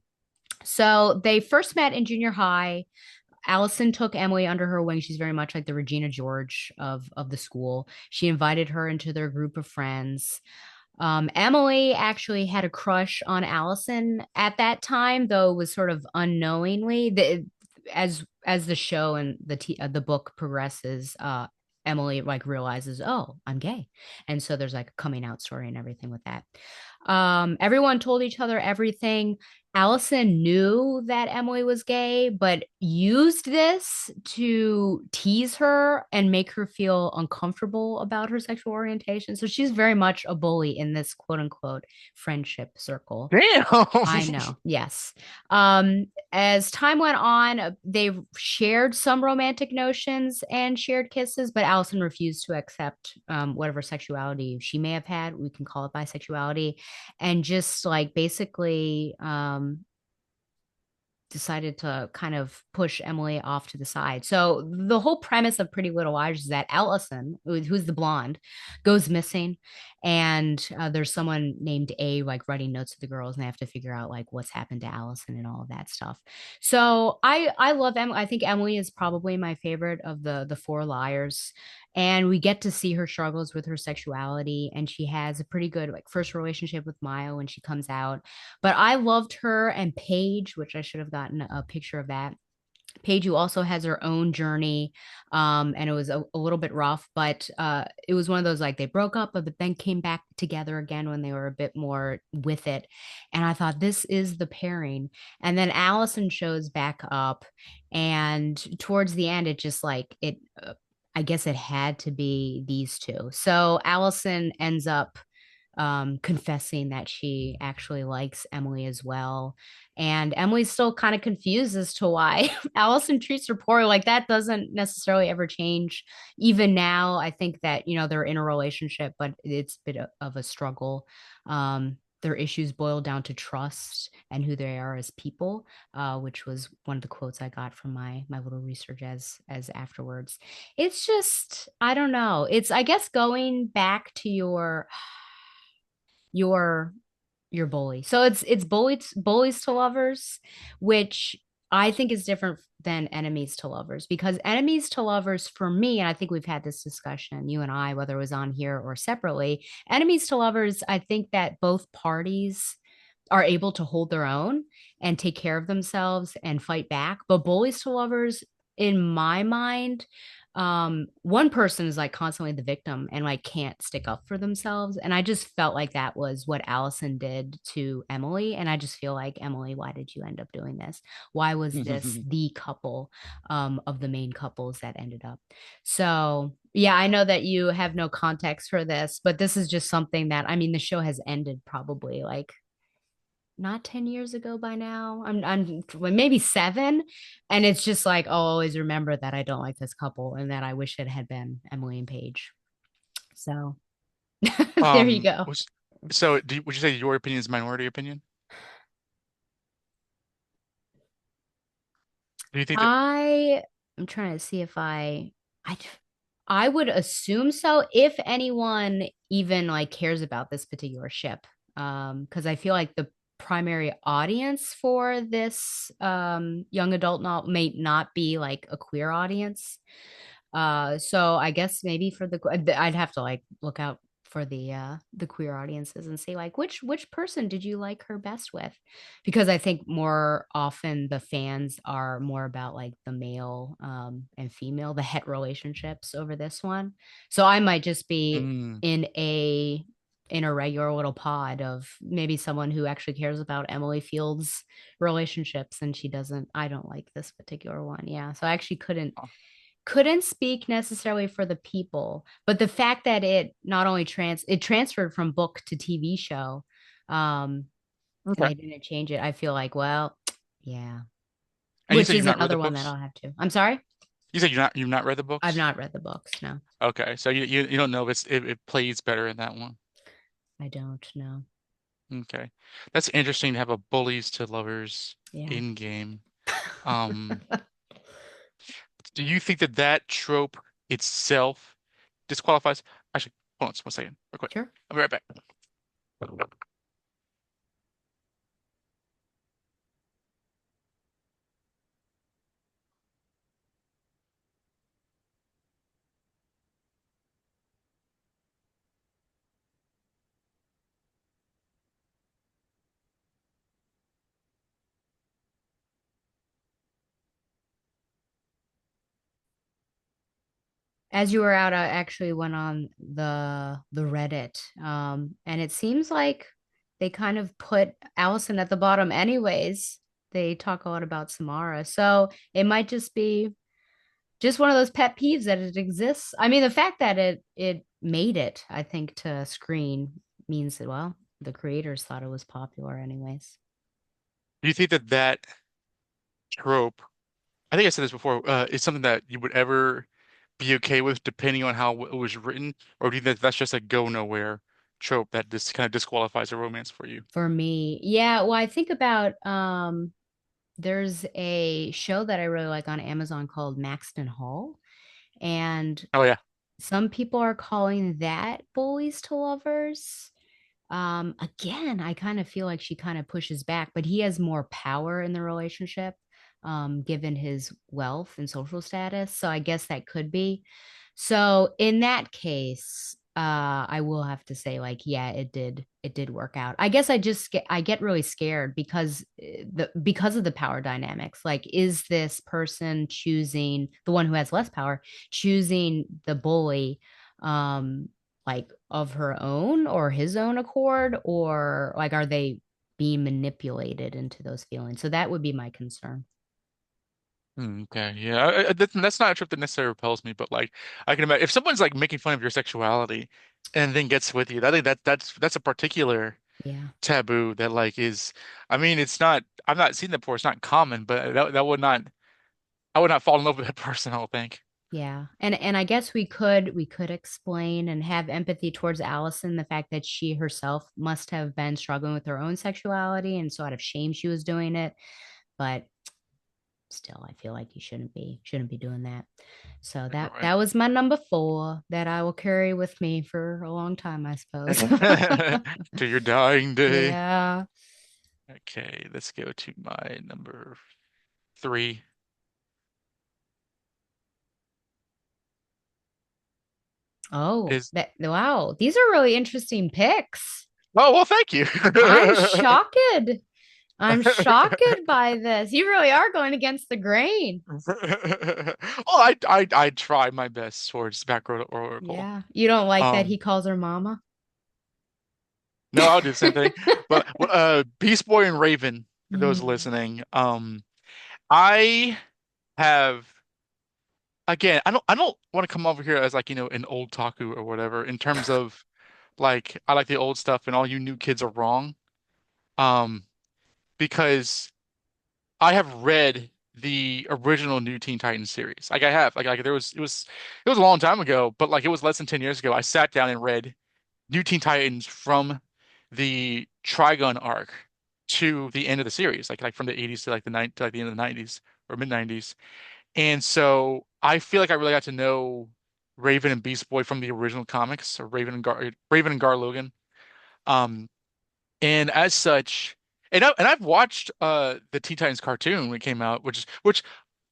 So they first met in junior high. Allison took Emily under her wing. She's very much like the Regina George of the school. She invited her into their group of friends. Emily actually had a crush on Allison at that time, though it was sort of unknowingly. As the show and the book progresses, Emily like realizes, oh, I'm gay, and so there's like a coming out story and everything with that. Everyone told each other everything. Allison knew that Emily was gay, but used this to tease her and make her feel uncomfortable about her sexual orientation. So she's very much a bully in this quote unquote friendship circle. Damn. I know. Yes. As time went on, they shared some romantic notions and shared kisses, but Allison refused to accept whatever sexuality she may have had. We can call it bisexuality, and just like basically decided to kind of push Emily off to the side. So the whole premise of Pretty Little Liars is that Allison, who's the blonde, goes missing, and there's someone named A like writing notes to the girls, and they have to figure out like what's happened to Allison and all of that stuff. So I love Emily. I think Emily is probably my favorite of the 4 liars. And we get to see her struggles with her sexuality, and she has a pretty good like first relationship with Maya when she comes out. But I loved her and Paige, which I should have gotten a picture of that. Paige, who also has her own journey, and it was a little bit rough, but it was one of those like they broke up, but then came back together again when they were a bit more with it. And I thought this is the pairing. And then Allison shows back up, and towards the end, it just like it. I guess it had to be these two. So Allison ends up confessing that she actually likes Emily as well. And Emily's still kind of confused as to why Allison treats her poorly. Like that doesn't necessarily ever change. Even now, I think that, they're in a relationship, but it's a bit of a struggle. Their issues boil down to trust and who they are as people, which was one of the quotes I got from my little research as afterwards. It's just, I don't know. It's, I guess, going back to your your bully. So it's bullies to lovers, which I think is different than enemies to lovers, because enemies to lovers for me, and I think we've had this discussion, you and I, whether it was on here or separately, enemies to lovers, I think that both parties are able to hold their own and take care of themselves and fight back. But bullies to lovers, in my mind, one person is like constantly the victim and like can't stick up for themselves, and I just felt like that was what Allison did to Emily. And I just feel like, Emily, why did you end up doing this? Why was this the couple of the main couples that ended up? So yeah, I know that you have no context for this, but this is just something that, I mean, the show has ended probably like not 10 years ago by now. I'm maybe 7. And it's just like, oh, always remember that I don't like this couple and that I wish it had been Emily and Paige. So there you go. Was, so would you say your opinion is minority opinion? Do you think that? I am trying to see if I I would assume so if anyone even like cares about this particular ship. Because I feel like the primary audience for this young adult novel may not be like a queer audience. So I guess maybe for I'd have to like look out for the queer audiences and see like which person did you like her best with? Because I think more often the fans are more about like the male and female, the het relationships over this one. So I might just be Mm, in a regular little pod of maybe someone who actually cares about Emily Field's relationships and she doesn't I don't like this particular one. Yeah. So I actually oh, couldn't speak necessarily for the people, but the fact that it not only it transferred from book to TV show, um, and okay. they didn't change it, I feel like, well, yeah, And you which said you've is not read the another one that books? I'll have to. I'm sorry, You said you've not read the I've books? not read the books. No, Okay, so you don't know if it plays better in that one. I don't know. Okay. That's interesting to have a bullies to lovers Yeah, in game. Um, do you think that that trope itself disqualifies? Actually, hold on just one second, real quick. sure. I'll be right back. As you were out, I actually went on the Reddit, and it seems like they kind of put Allison at the bottom, anyways. They talk a lot about Samara, so it might just be just one of those pet peeves that it exists. I mean, the fact that it made it, I think, to screen means that well, the creators thought it was popular, anyways. Do you think that that trope, I think I said this before, is something that you would ever be okay with depending on how it was written? Or do you think that's just a go nowhere trope that just kind of disqualifies a romance for you? For me, yeah. Well, I think about there's a show that I really like on Amazon called Maxton Hall. And Oh yeah. some people are calling that bullies to lovers. Again, I kind of feel like she kind of pushes back, but he has more power in the relationship, given his wealth and social status. So I guess that could be. So in that case, I will have to say, like, yeah, it did work out. I guess I get really scared because because of the power dynamics. Like, is this person choosing the one who has less power, choosing the bully? Like of her own or his own accord, or like are they being manipulated into those feelings? So that would be my concern. Okay, yeah, that's not a trip that necessarily repels me, but like I can imagine if someone's like making fun of your sexuality and then gets with you, I think that's a particular Yeah. taboo that like is, I mean, it's not, I've not seen that before. It's not common, but that would not, I would not fall in love with that person, I don't think. Yeah. And I guess we could explain and have empathy towards Allison, the fact that she herself must have been struggling with her own sexuality and so out of shame she was doing it. But still, I feel like you shouldn't be doing that. So Right. that was my number 4 that I will carry with me for a long time, I suppose. To your dying day. Yeah. Okay, let's go to my number three. Oh, Is that wow. These are really interesting picks. Oh well, thank you. I'm shocked. I'm shocked by this. You really are going against the grain. Well, I try my best towards Batgirl Oracle. Yeah. You don't like that Um, he calls her mama? no, I'll do the same thing. But Beast Boy and Raven, for those Mm. listening, I have again, I don't want to come over here as like, an old taku or whatever in terms of like I like the old stuff and all you new kids are wrong. Um, because I have read the original New Teen Titans series. Like I have. Like there was it was a long time ago, but like it was less than 10 years ago. I sat down and read New Teen Titans from the Trigun arc to the end of the series, like from the 80s to like the end of the 90s. or mid 90s. And so I feel like I really got to know Raven and Beast Boy from the original comics, or Raven and Gar Logan. Um, and as such, and I've watched the Teen Titans cartoon when it came out, which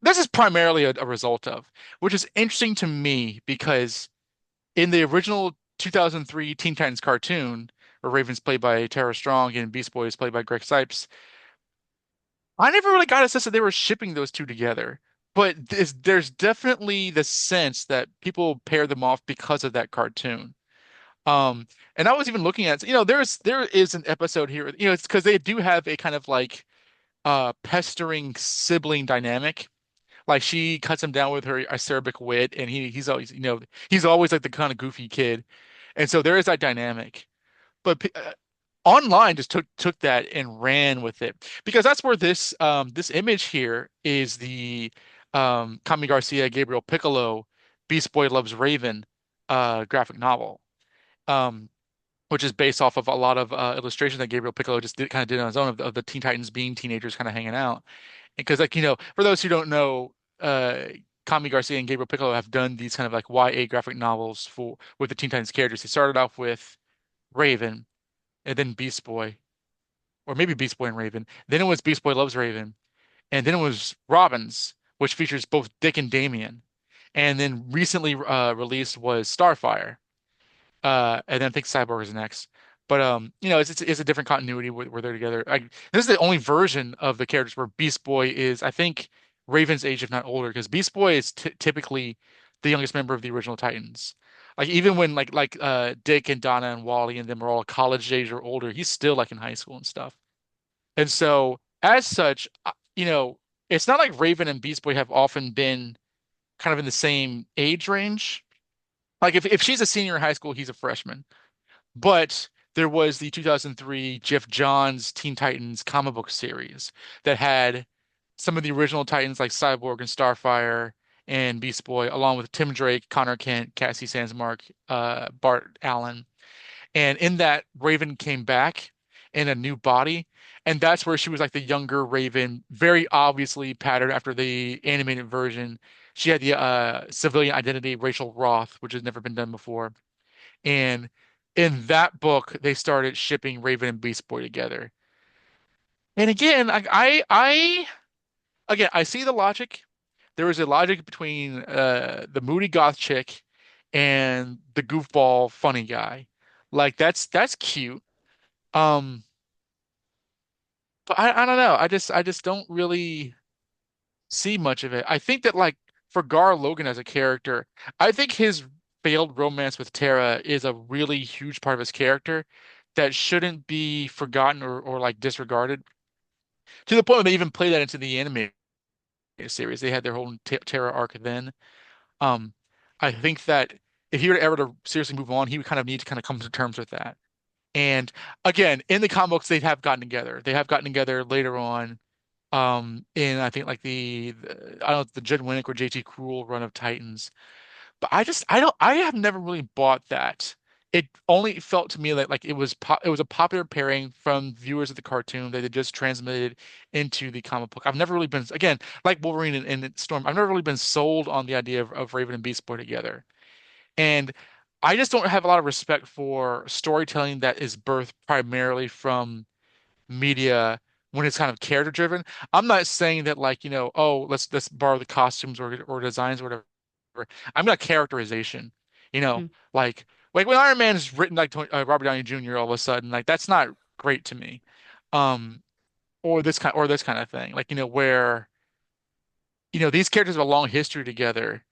this is primarily a result of, which is interesting to me because in the original 2003 Teen Titans cartoon, where Raven's played by Tara Strong and Beast Boy is played by Greg Cipes, I never really got a sense that they were shipping those two together. But there's definitely the sense that people pair them off because of that cartoon. Um, and I was even looking at, there is an episode here, it's because they do have a kind of like pestering sibling dynamic. Like she cuts him down with her acerbic wit, and he's always, he's always like the kind of goofy kid. And so there is that dynamic. But online just took that and ran with it because that's where this image here is the Kami Garcia Gabriel Piccolo Beast Boy Loves Raven graphic novel. Um, which is based off of a lot of illustrations that Gabriel Piccolo just kind of did on his own of the Teen Titans being teenagers kind of hanging out. Because like, for those who don't know, Kami Garcia and Gabriel Piccolo have done these kind of like YA graphic novels for with the Teen Titans characters. They started off with Raven and then Beast Boy, or maybe Beast Boy and Raven. Then it was Beast Boy Loves Raven, and then it was Robins, which features both Dick and Damian. And then recently released was Starfire. And then I think Cyborg is next. But it's a different continuity where they're together. This is the only version of the characters where Beast Boy is, I think, Raven's age, if not older, because Beast Boy is t typically the youngest member of the original Titans. Like even when Dick and Donna and Wally and them are all college age or older, he's still like in high school and stuff. And so as such, it's not like Raven and Beast Boy have often been kind of in the same age range. Like if she's a senior in high school, he's a freshman. But there was the 2003 Jeff Johns Teen Titans comic book series that had some of the original Titans like Cyborg and Starfire and Beast Boy, along with Tim Drake, Connor Kent, Cassie Sandsmark, Bart Allen. And in that, Raven came back in a new body. And that's where she was like the younger Raven, very obviously patterned after the animated version. She had the civilian identity, Rachel Roth, which has never been done before. And in that book, they started shipping Raven and Beast Boy together. And again, again, I see the logic. There is a logic between the moody goth chick and the goofball funny guy. Like that's cute. Um, but I don't know. I just don't really see much of it. I think that like for Gar Logan as a character, I think his failed romance with Tara is a really huge part of his character that shouldn't be forgotten or like disregarded to the point where they even play that into the animated series. They had their whole Tara arc then. Um, I think that if he were ever to seriously move on, he would kind of need to kind of come to terms with that. And again, in the comic books, they have gotten together. They have gotten together later on. In I think like I don't know the Jed Winnick or JT Cruel run of Titans. But I have never really bought that. It only felt to me like it was a popular pairing from viewers of the cartoon that they just transmitted into the comic book. I've never really been again like Wolverine and Storm. I've never really been sold on the idea of Raven and Beast Boy together. And I just don't have a lot of respect for storytelling that is birthed primarily from media when it's kind of character driven. I'm not saying that like, oh, let's borrow the costumes or designs or whatever. I'm not characterization, you know, Mm. like when Iron Man is written like Robert Downey Jr. all of a sudden, like that's not great to me. Um, or this kind of thing. Like, where these characters have a long history together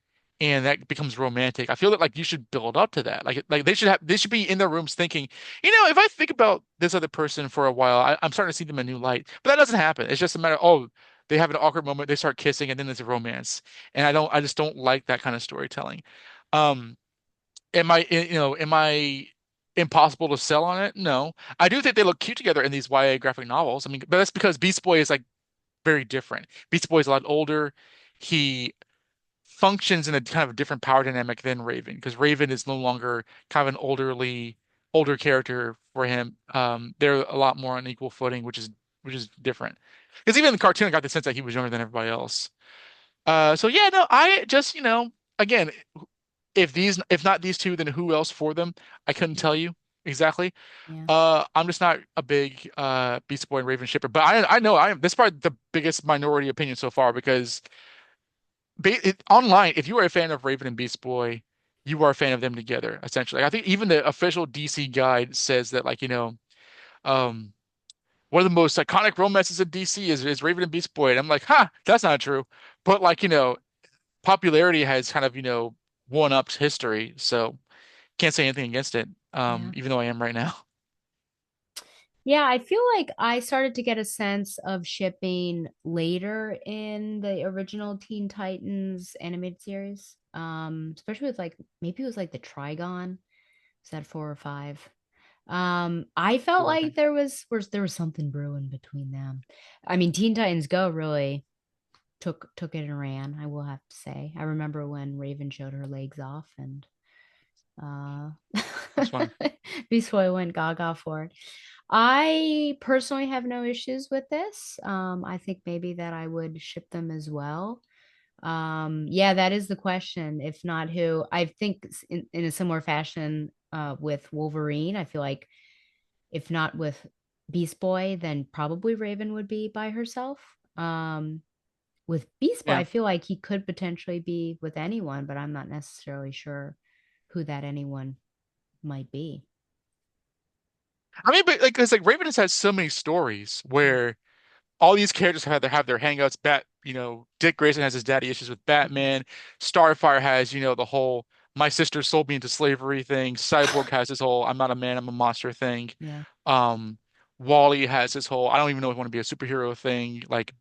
and that becomes romantic. I feel that like you should build up to that. Like they should be in their rooms thinking, if I think about this other person for a while, I'm starting to see them in a new light. But that doesn't happen. It's just a matter of, oh, they have an awkward moment, they start kissing, and then there's a romance. And I just don't like that kind of storytelling. Um, am I impossible to sell on it? No. I do think they look cute together in these YA graphic novels. I mean, but that's because Beast Boy is like very different. Beast Boy is a lot older. He functions in a kind of a different power dynamic than Raven, because Raven is no longer kind of an older character for him. They're a lot more on equal footing, which is different. Because even in the cartoon, I got the sense that he was younger than everybody else. So yeah, no, I just, again, if not these two, then who else for them? I couldn't Yeah. tell you exactly. Yeah. I'm just not a big Beast Boy and Raven shipper, but I know I am. This is probably the biggest minority opinion so far because online, if you are a fan of Raven and Beast Boy, you are a fan of them together, essentially. I think even the official DC guide says that, like, um, one of the most iconic romances in DC is Raven and Beast Boy, and I'm like, huh, that's not true. But like, popularity has kind of, one-upped history, so can't say anything against it. Yeah. Even though I am right now. Yeah, I feel like I started to get a sense of shipping later in the original Teen Titans animated series. Especially with like maybe it was like the Trigon. Is that 4 or 5? I felt Four, I like think. there was something brewing between them. I mean, Teen Titans Go really took it and ran, I will have to say. I remember when Raven showed her legs off and uh That's funny. Beast Boy went gaga for it. I personally have no issues with this. I think maybe that I would ship them as well. Yeah, that is the question. If not who, I think in a similar fashion with Wolverine, I feel like if not with Beast Boy, then probably Raven would be by herself. With Beast Boy, Yeah. I feel like he could potentially be with anyone, but I'm not necessarily sure who that anyone might be. I mean, but like, it's like Raven has had so many stories Yeah. where all these characters have their hangouts. Dick Grayson has his daddy issues with Mhm. Batman. Starfire has, the whole my sister sold me into slavery thing. Cyborg has his whole I'm not a man, I'm a monster thing. Yeah. Um, Wally has his whole I don't even know if I want to be a superhero thing. Like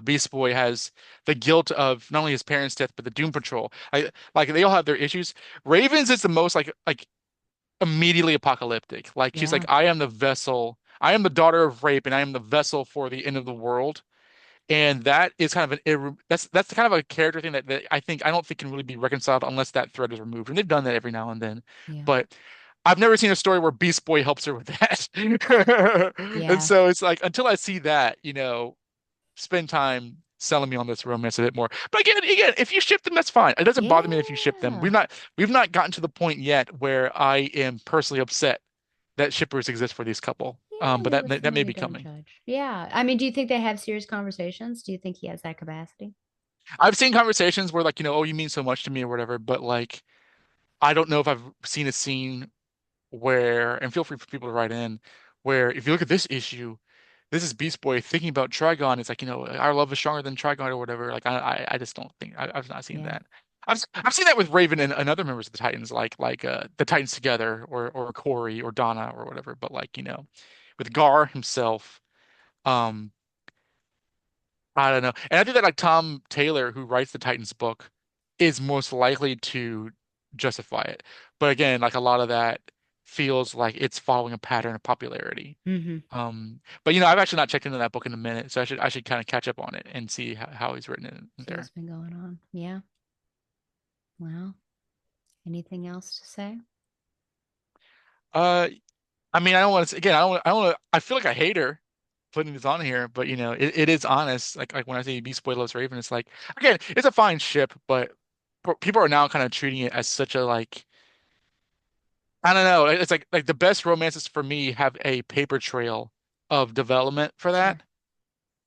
Beast Boy has the guilt of not only his parents' death, but the Doom Patrol. Like they all have their issues. Ravens is the most like immediately apocalyptic. Like she's like, Yeah. I am the vessel. I am the daughter of rape, and I am the vessel for the end of the world. And that is kind of that's kind of a character thing that I don't think can really be reconciled unless that thread is removed. And they've done that every now and then. Yeah. But I've never seen a story where Beast Boy helps her with that. And Yeah. so it's like until I see that, spend time selling me on this romance a bit more. But again, if you ship them, that's fine. It doesn't bother me if you ship them. Yeah. We've not gotten to the point yet where I am personally upset that shippers exist for these couple. Yeah, But that leave it may- for that may me be to coming. judge. Yeah. I mean, do you think they have serious conversations? Do you think he has that capacity? I've seen conversations where like, oh, you mean so much to me or whatever, but like I don't know if I've seen a scene where, and feel free for people to write in, where if you look at this issue, this is Beast Boy thinking about Trigon. It's like, our love is stronger than Trigon or whatever. Like I just don't think I've not seen Yeah. that. I've seen that with Raven and other members of the Titans, like the Titans together or Corey or Donna or whatever. But like, with Gar himself, um, I don't know. And I think that like Tom Taylor, who writes the Titans book, is most likely to justify it. But again, like a lot of that feels like it's following a pattern of popularity. Mm-hmm. But I've actually not checked into that book in a minute, so I should kind of catch up on it and see how he's written it in See what's there. been going on. Yeah. Well, anything else to say? Uh, I mean, I don't want to again, I don't want to, I feel like I hate her putting this on here, but it is honest. Like when I say Beast Boy loves Raven, it's like again, it's a fine ship, but people are now kind of treating it as such a like I don't know. It's like the best romances for me have a paper trail of development for Sure. that.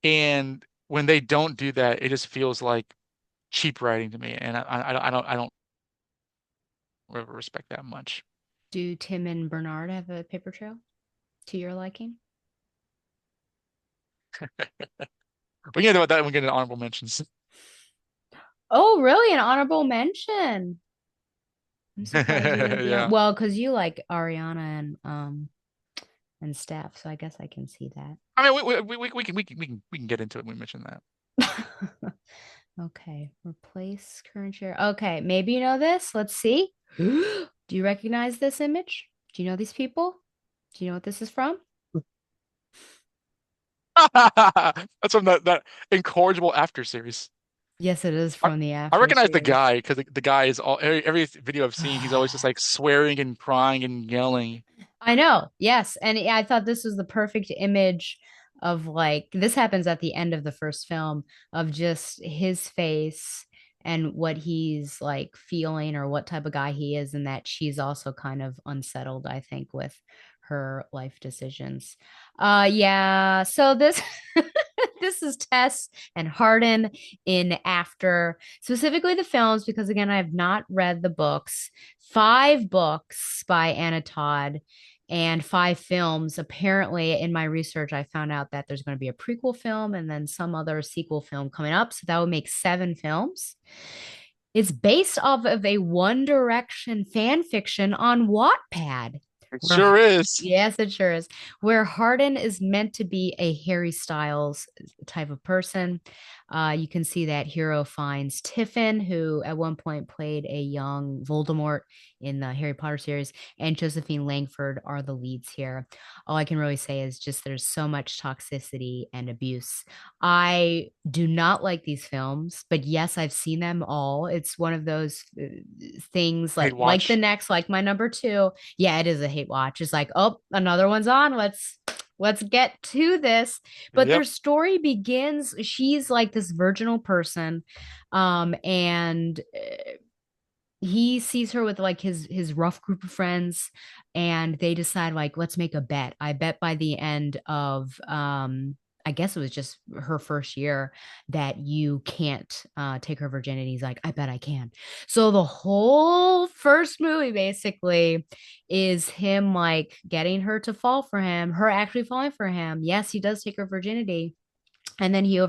And when they don't do that, it just feels like cheap writing to me. And I don't really respect that much. Do Tim and Bernard have a paper trail to your liking? We can talk about that when we get into honorable mentions. Oh, really? An honorable mention. I'm surprised you wouldn't be on. Yeah. Well, because you like Ariana and Steph, so I guess I can see I mean, we can get into it when we mention that. that. Okay, replace current share. Okay, maybe you know this. Let's see. Do you recognize this image? Do you know these people? Do you know what this is from? That's from that incorrigible after series. Yes, it is I, from the I after recognize the series. guy because the guy is every video I've seen, he's always just like swearing and crying and yelling. I know. Yes. And I thought this was the perfect image of like this happens at the end of the first film of just his face. and what he's like feeling or what type of guy he is, and that she's also kind of unsettled, I think, with her life decisions. Yeah, so this this is Tess and Hardin in After, specifically the films, because again, I have not read the books. Five books by Anna Todd and five films. Apparently, in my research, I found out that there's going to be a prequel film and then some other sequel film coming up. So that would make seven films. It's based off of a One Direction fan fiction on Wattpad. It Where, sure is. yes, it sure is. Where Hardin is meant to be a Harry Styles type of person. You can see that hero finds Tiffin, who at one point played a young Voldemort in the Harry Potter series, and Josephine Langford are the leads here. All I can really say is just there's so much toxicity and abuse. I do not like these films, but yes, I've seen them all. It's one of those things Hate like the watch. next, like my number two. Yeah, it is a hate watch. It's like, oh, another one's on. Let's get to this. But their Yep. story begins, she's like this virginal person, and he sees her with like his rough group of friends, and they decide like, let's make a bet. I bet by the end of I guess it was just her first year that you can't take her virginity. He's like, I bet I can. So the whole first movie basically is him like getting her to fall for him, her actually falling for him. Yes, he does take her virginity, and then she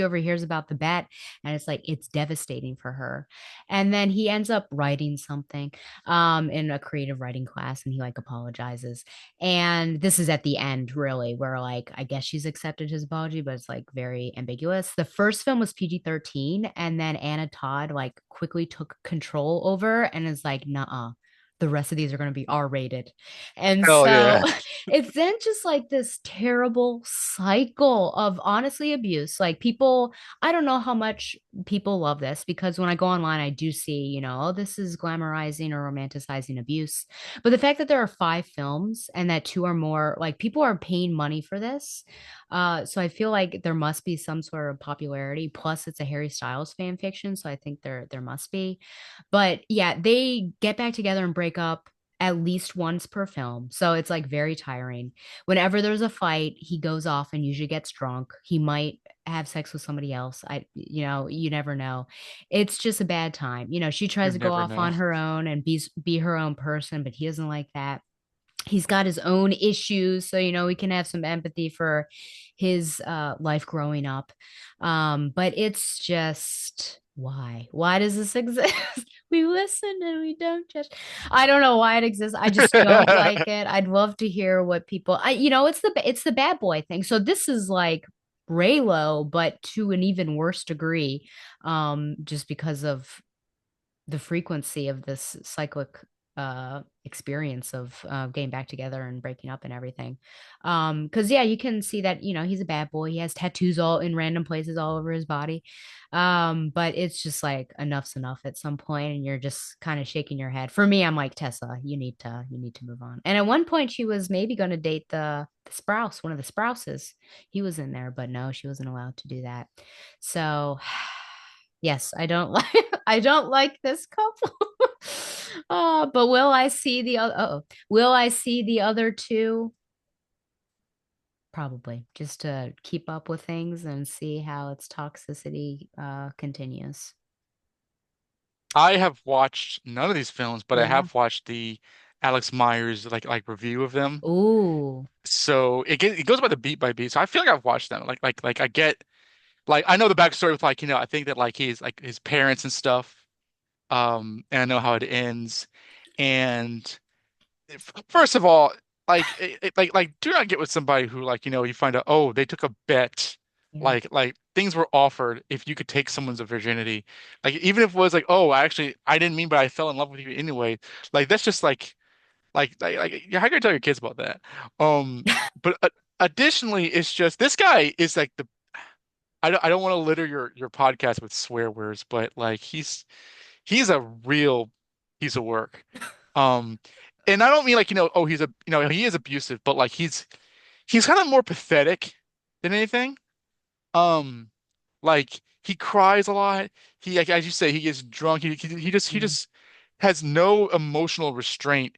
overhears about the bet, and it's like it's devastating for her. And then he ends up writing something in a creative writing class, and he like apologizes. And this is at the end really, where like I guess she's accepted his apology, but it's like very ambiguous. The first film was PG-13, and then Anna Todd like quickly took control over and is like, nah, the rest of these are going to be R-rated. And Hell so yeah. it's then just like this terrible cycle of honestly abuse. Like people, I don't know how much people love this, because when I go online, I do see, oh, this is glamorizing or romanticizing abuse. But the fact that there are five films and that two or more, like people are paying money for this. So I feel like there must be some sort of popularity. Plus, it's a Harry Styles fan fiction, so I think there must be. But yeah, they get back together and break up at least once per film. So it's like very tiring. Whenever there's a fight, he goes off and usually gets drunk. He might have sex with somebody else. You never know. It's just a bad time. She You tries to go never off know. on her own and be her own person, but he doesn't like that. He's got his own issues, so we can have some empathy for his life growing up. But it's just, why does this exist? We listen and we don't judge. I don't know why it exists. I just don't like it. I'd love to hear what people, it's the bad boy thing. So this is like Raylo, but to an even worse degree, just because of the frequency of this cyclic experience of getting back together and breaking up and everything. Because yeah, you can see that he's a bad boy. He has tattoos all in random places all over his body. But it's just like enough's enough at some point, and you're just kind of shaking your head. For me, I'm like, Tessa, you need to move on. And at one point, she was maybe going to date the Sprouse, one of the Sprouses. He was in there, but no, she wasn't allowed to do that. So yes, I don't like I don't like this couple. But will I see the other? Will I see the other two? Probably, just to keep up with things and see how its toxicity continues. I have watched none of these films, but I Yeah. have watched the Alex Myers like review of them. Ooh. So it goes by the beat by beat. So I feel like I've watched them. Like I get like I know the backstory with like I think that like he's like his parents and stuff. And I know how it ends. And first of all, like do not get with somebody who like you find out oh they took a bet Yeah. like things were offered if you could take someone's virginity like even if it was like oh actually I didn't mean but I fell in love with you anyway like that's just like yeah, how can you tell your kids about that but additionally it's just this guy is like the I don't want to litter your podcast with swear words but like he's a real piece of work. Um, and I don't mean like, oh, he's a, he is abusive, but like he's kind of more pathetic than anything. Um, like he cries a lot. He, like, as you say, he gets drunk. He Mm, just has no emotional restraint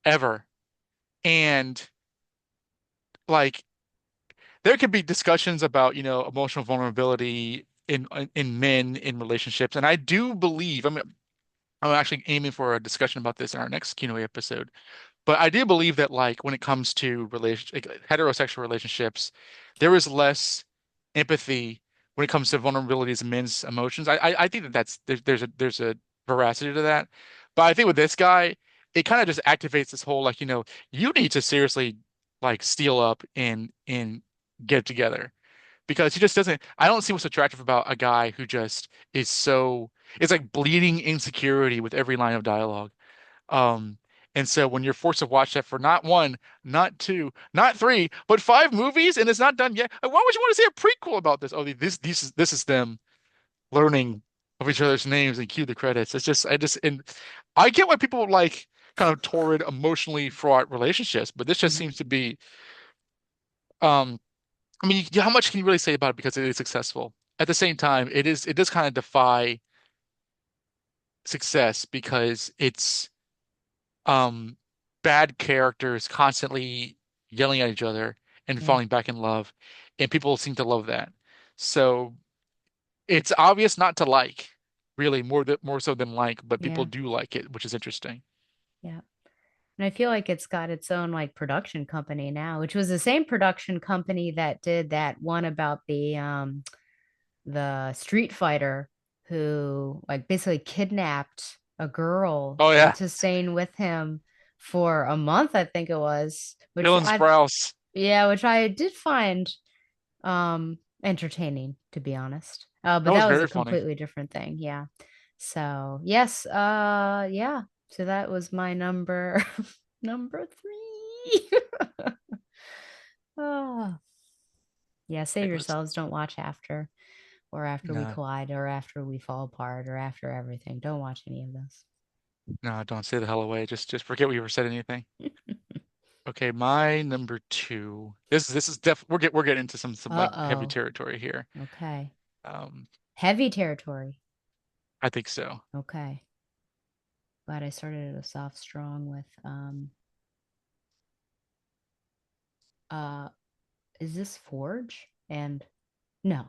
ever. And like there could be discussions about, emotional vulnerability in men in relationships. And I do believe, I'm actually aiming for a discussion about this in our next Kino episode. But I do believe that like when it comes to heterosexual relationships, there is less empathy when it comes to vulnerabilities in men's emotions. I think that there's a veracity to that. But I think with this guy, it kind of just activates this whole like, you need to seriously like steel up and get it together. Because he just doesn't, I don't see what's attractive about a guy who just is so, it's like bleeding insecurity with every line of dialogue. Um, and so when you're forced to watch that for not one, not two, not three, but five movies and it's not done yet, why would you want to see a prequel about this? Oh, this is them learning of each other's names and cue the credits. And I get why people like kind of torrid, emotionally fraught relationships, but this just mhm. seems to be, um, I mean, how much can you really say about it because it is successful? At the same time, it does kind of defy success because it's um bad characters constantly yelling at each other and Yeah, falling back in love, and people seem to love that. So it's obvious not to like, really more so than like, but people yeah, do like it, which is interesting. yeah. And I feel like it's got its own like production company now, which was the same production company that did that one about the Street Fighter who like basically kidnapped a girl Oh yeah, into staying with him for a month, I think it was, which Dylan I Sprouse. yeah, which I did find entertaining to be honest. That But was that was a very funny. completely different thing. Yeah. So, yes, yeah. So that was my number number 3. Oh, yeah, save It was yourselves. Don't watch after or after we no, collide or after we fall apart or after everything. Don't watch any of this. no, don't say the hell away. Just forget we ever said anything. Okay, my number two. This is we're getting into some like heavy Uh-oh. territory here. Okay. Um, Heavy territory. I think so. Okay. Glad I started us off strong with uh is this Forge? And no.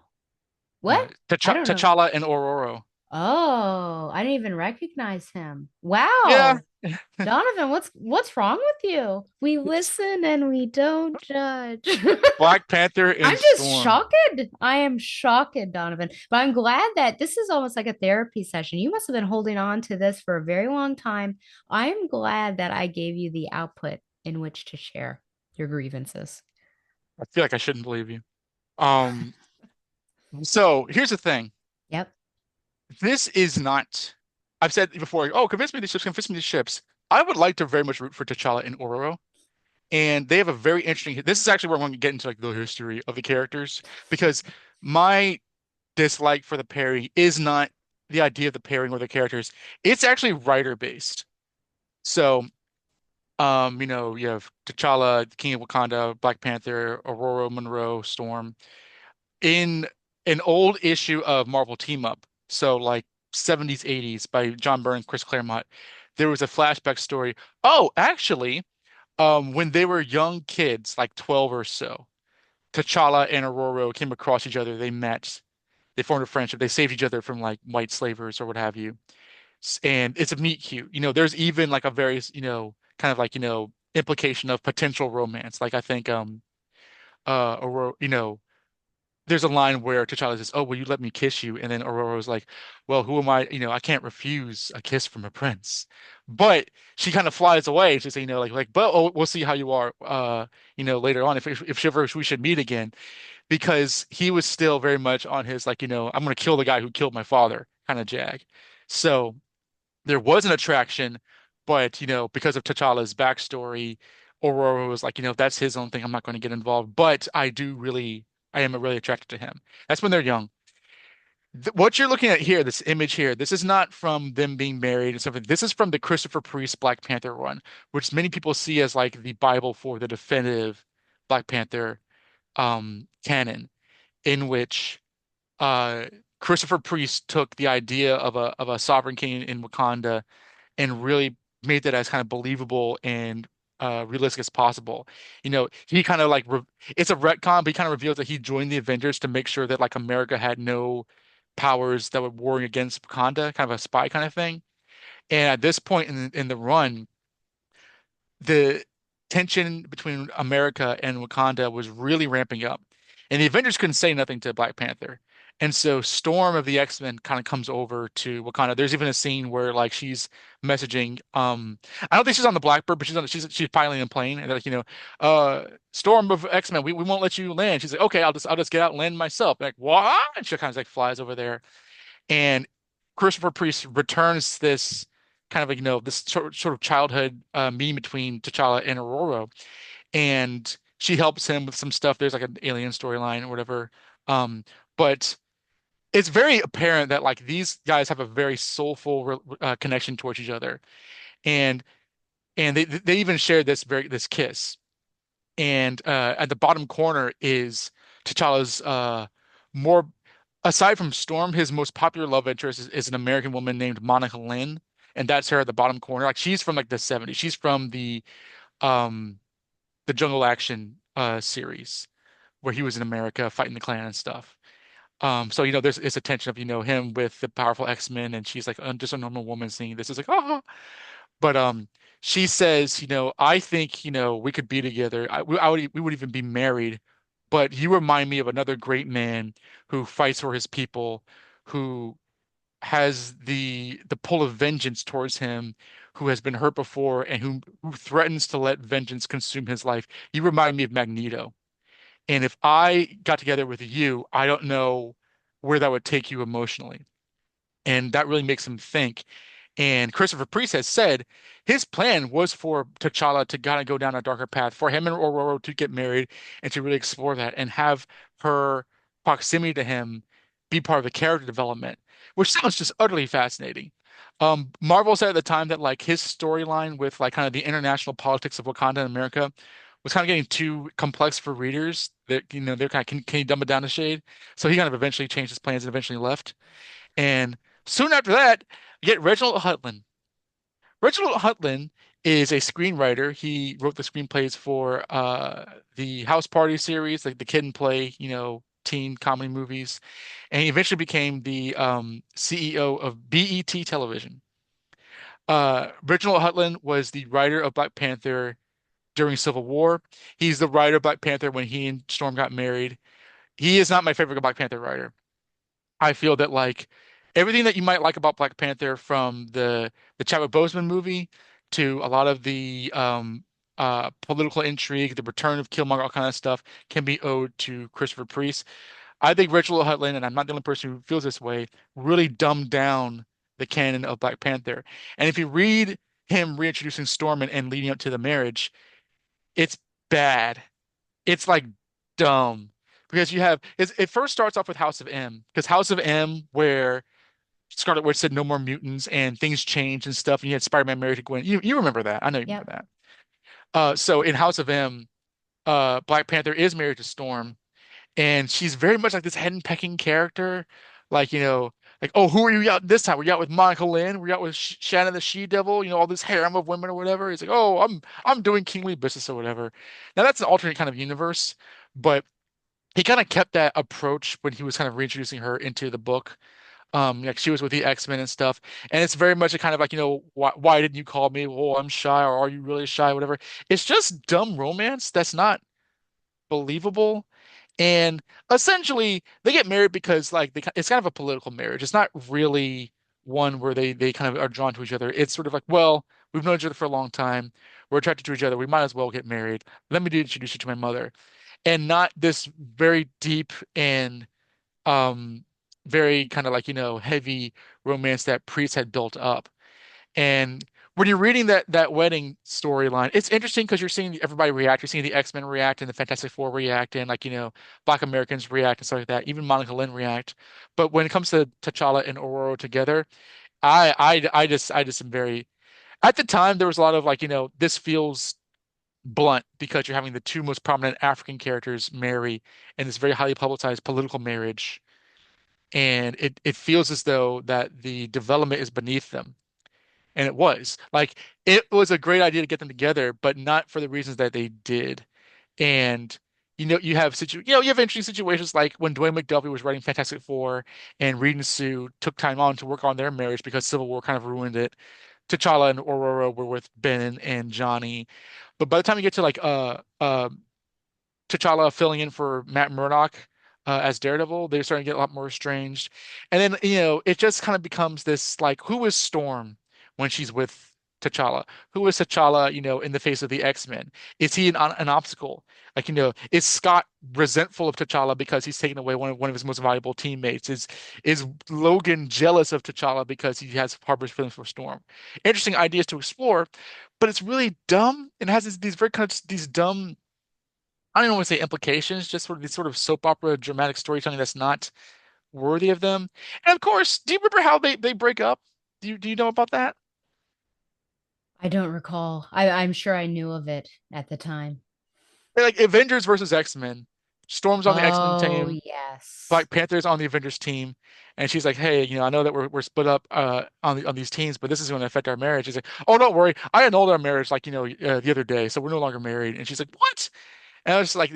What? I don't know. T'Challa and Ororo. Oh, I didn't even recognize him. Yeah, Wow. Donovan, what's wrong with you? We listen and we don't judge. Black Panther I'm and just Storm. shocked. I am shocked, Donovan. But I'm glad that this is almost like a therapy session. You must have been holding on to this for a very long time. I'm glad that I gave you the output in which to share your grievances. I feel like I shouldn't believe you. Um, so here's the thing. Yep. This is not. I've said before. Oh, convince me these ships. Convince me these ships. I would like to very much root for T'Challa and Ororo, and they have a very interesting. This is actually where I'm going to get into like the history of the characters because my dislike for the pairing is not the idea of the pairing or the characters. It's actually writer based. So, you have T'Challa, King of Wakanda, Black Panther, Aurora Monroe, Storm in an old issue of Marvel Team Up. So like 70s, 80s by John Byrne and Chris Claremont. There was a flashback story. Oh, actually, when they were young kids, like 12 or so, T'Challa and Aurora came across each other. They met. They formed a friendship. They saved each other from like white slavers or what have you. And it's a meet cute. There's even like a very, kind of like, implication of potential romance. Like I think Aurora, there's a line where T'Challa says, "Oh, will you let me kiss you?" And then Aurora's like, "Well, who am I? I can't refuse a kiss from a prince." But she kind of flies away. She says, "But oh, we'll see how you are, later on if ever we should meet again." Because he was still very much on his like, I'm gonna kill the guy who killed my father kind of jag. So there was an attraction, but because of T'Challa's backstory, Aurora was like, that's his own thing. I'm not going to get involved. But I am really attracted to him. That's when they're young. What you're looking at here, this image here, this is not from them being married and something. This is from the Christopher Priest Black Panther run, which many people see as like the Bible for the definitive Black Panther canon, in which uh, Christopher Priest took the idea of a sovereign king in Wakanda and really made that as kind of believable and realistic as possible. He kind of like re it's a retcon, but he kind of reveals that he joined the Avengers to make sure that like America had no powers that were warring against Wakanda, kind of a spy kind of thing. And at this point in the run, the tension between America and Wakanda was really ramping up. And the Avengers couldn't say nothing to Black Panther. And so Storm of the X-Men kind of comes over to Wakanda. There's even a scene where like she's messaging I don't think she's on the Blackbird, but she's piloting a plane and they're like, Storm of X-Men, we won't let you land. She's like, okay, I'll just get out and land myself. Like, what? And she kind of like flies over there. And Christopher Priest returns this kind of like, this sort of childhood meeting between T'Challa and Aurora, and she helps him with some stuff. There's like an alien storyline or whatever. But it's very apparent that like these guys have a very soulful connection towards each other, and they even share this kiss. And at the bottom corner is T'Challa's more aside from Storm, his most popular love interest is an American woman named Monica Lynn, and that's her at the bottom corner. Like she's from like the 70s. She's from um the Jungle Action series where he was in America fighting the Klan and stuff. So there's it's a tension of him with the powerful X-Men, and she's like just a normal woman seeing this. It's like but she says, I think, we could be together. We would even be married. But you remind me of another great man who fights for his people, who has the pull of vengeance towards him, who has been hurt before, and who threatens to let vengeance consume his life. You remind me of Magneto. And if I got together with you, I don't know where that would take you emotionally. And that really makes him think. And Christopher Priest has said his plan was for T'Challa to kind of go down a darker path, for him and Aurora to get married and to really explore that and have her proximity to him be part of the character development, which sounds just utterly fascinating. Marvel said at the time that like his storyline with like kind of the international politics of Wakanda and America was kind of getting too complex for readers. That they're kind of can you dumb it down a shade? So he kind of eventually changed his plans and eventually left. And soon after that, you get Reginald Hudlin. Reginald Hudlin is a screenwriter. He wrote the screenplays for the House Party series, like the Kid and Play, teen comedy movies. And he eventually became the CEO of BET Television. Reginald Hudlin was the writer of Black Panther during Civil War. He's the writer of Black Panther when he and Storm got married. He is not my favorite Black Panther writer. I feel that like everything that you might like about Black Panther from the Chadwick Boseman movie to a lot of the political intrigue, the return of Killmonger, all kind of stuff can be owed to Christopher Priest. I think Rachel Hudlin, and I'm not the only person who feels this way, really dumbed down the canon of Black Panther. And if you read him reintroducing Storm and leading up to the marriage, it's bad. It's like dumb because it first starts off with House of M because House of M where Scarlet Witch said no more mutants and things changed and stuff and you had Spider-Man married to Gwen. You remember that? I know you remember Yep. that. So in House of M, Black Panther is married to Storm and she's very much like this henpecking character, like like oh who are you out this time? Were you out with Monica Lynn? Were you out with Shannon the She-Devil? All this harem of women or whatever. He's like oh I'm doing kingly business or whatever. Now that's an alternate kind of universe, but he kind of kept that approach when he was kind of reintroducing her into the book. Like she was with the X-Men and stuff, and it's very much a kind of like, why didn't you call me? Oh, I'm shy, or are you really shy? Whatever. It's just dumb romance that's not believable. And essentially, they get married because like it's kind of a political marriage. It's not really one where they kind of are drawn to each other. It's sort of like, well, we've known each other for a long time. We're attracted to each other. We might as well get married. Let me introduce you to my mother and not this very deep and um very kind of like heavy romance that Priest had built up. And when you're reading that wedding storyline, it's interesting because you're seeing everybody react. You're seeing the X-Men react and the Fantastic Four react and like Black Americans react and stuff like that. Even Monica Lynn react. But when it comes to T'Challa and Aurora together, I just am very at the time there was a lot of like this feels blunt because you're having the two most prominent African characters marry in this very highly publicized political marriage. and it feels as though that the development is beneath them. And it was. Like it was a great idea to get them together, but not for the reasons that they did. And you have interesting situations like when Dwayne McDuffie was writing Fantastic Four and Reed and Sue took time on to work on their marriage because Civil War kind of ruined it. T'Challa and Aurora were with Ben and Johnny. But by the time you get to like T'Challa filling in for Matt Murdock as Daredevil, they're starting to get a lot more estranged. And then, it just kind of becomes this like, who is Storm when she's with T'Challa? Who is T'Challa, in the face of the X-Men? Is he an obstacle? Like, is Scott resentful of T'Challa because he's taken away one of his most valuable teammates? Is Logan jealous of T'Challa because he has harbors feelings for Storm? Interesting ideas to explore, but it's really dumb and has these very kind of these dumb I don't want to say implications, just sort of these sort of soap opera dramatic storytelling that's not worthy of them. And of course, do you remember how they break up? Do you know about that? I don't recall. I'm sure I knew of it at the time. They're like Avengers versus X-Men. Storm's on the X-Men Oh, team, yes. Black Panther's on the Avengers team, and she's like, "Hey, I know that we're split up on these teams, but this is going to affect our marriage." He's like, "Oh, don't worry, I annulled our marriage like the other day, so we're no longer married." And she's like, "What?" And I was just like,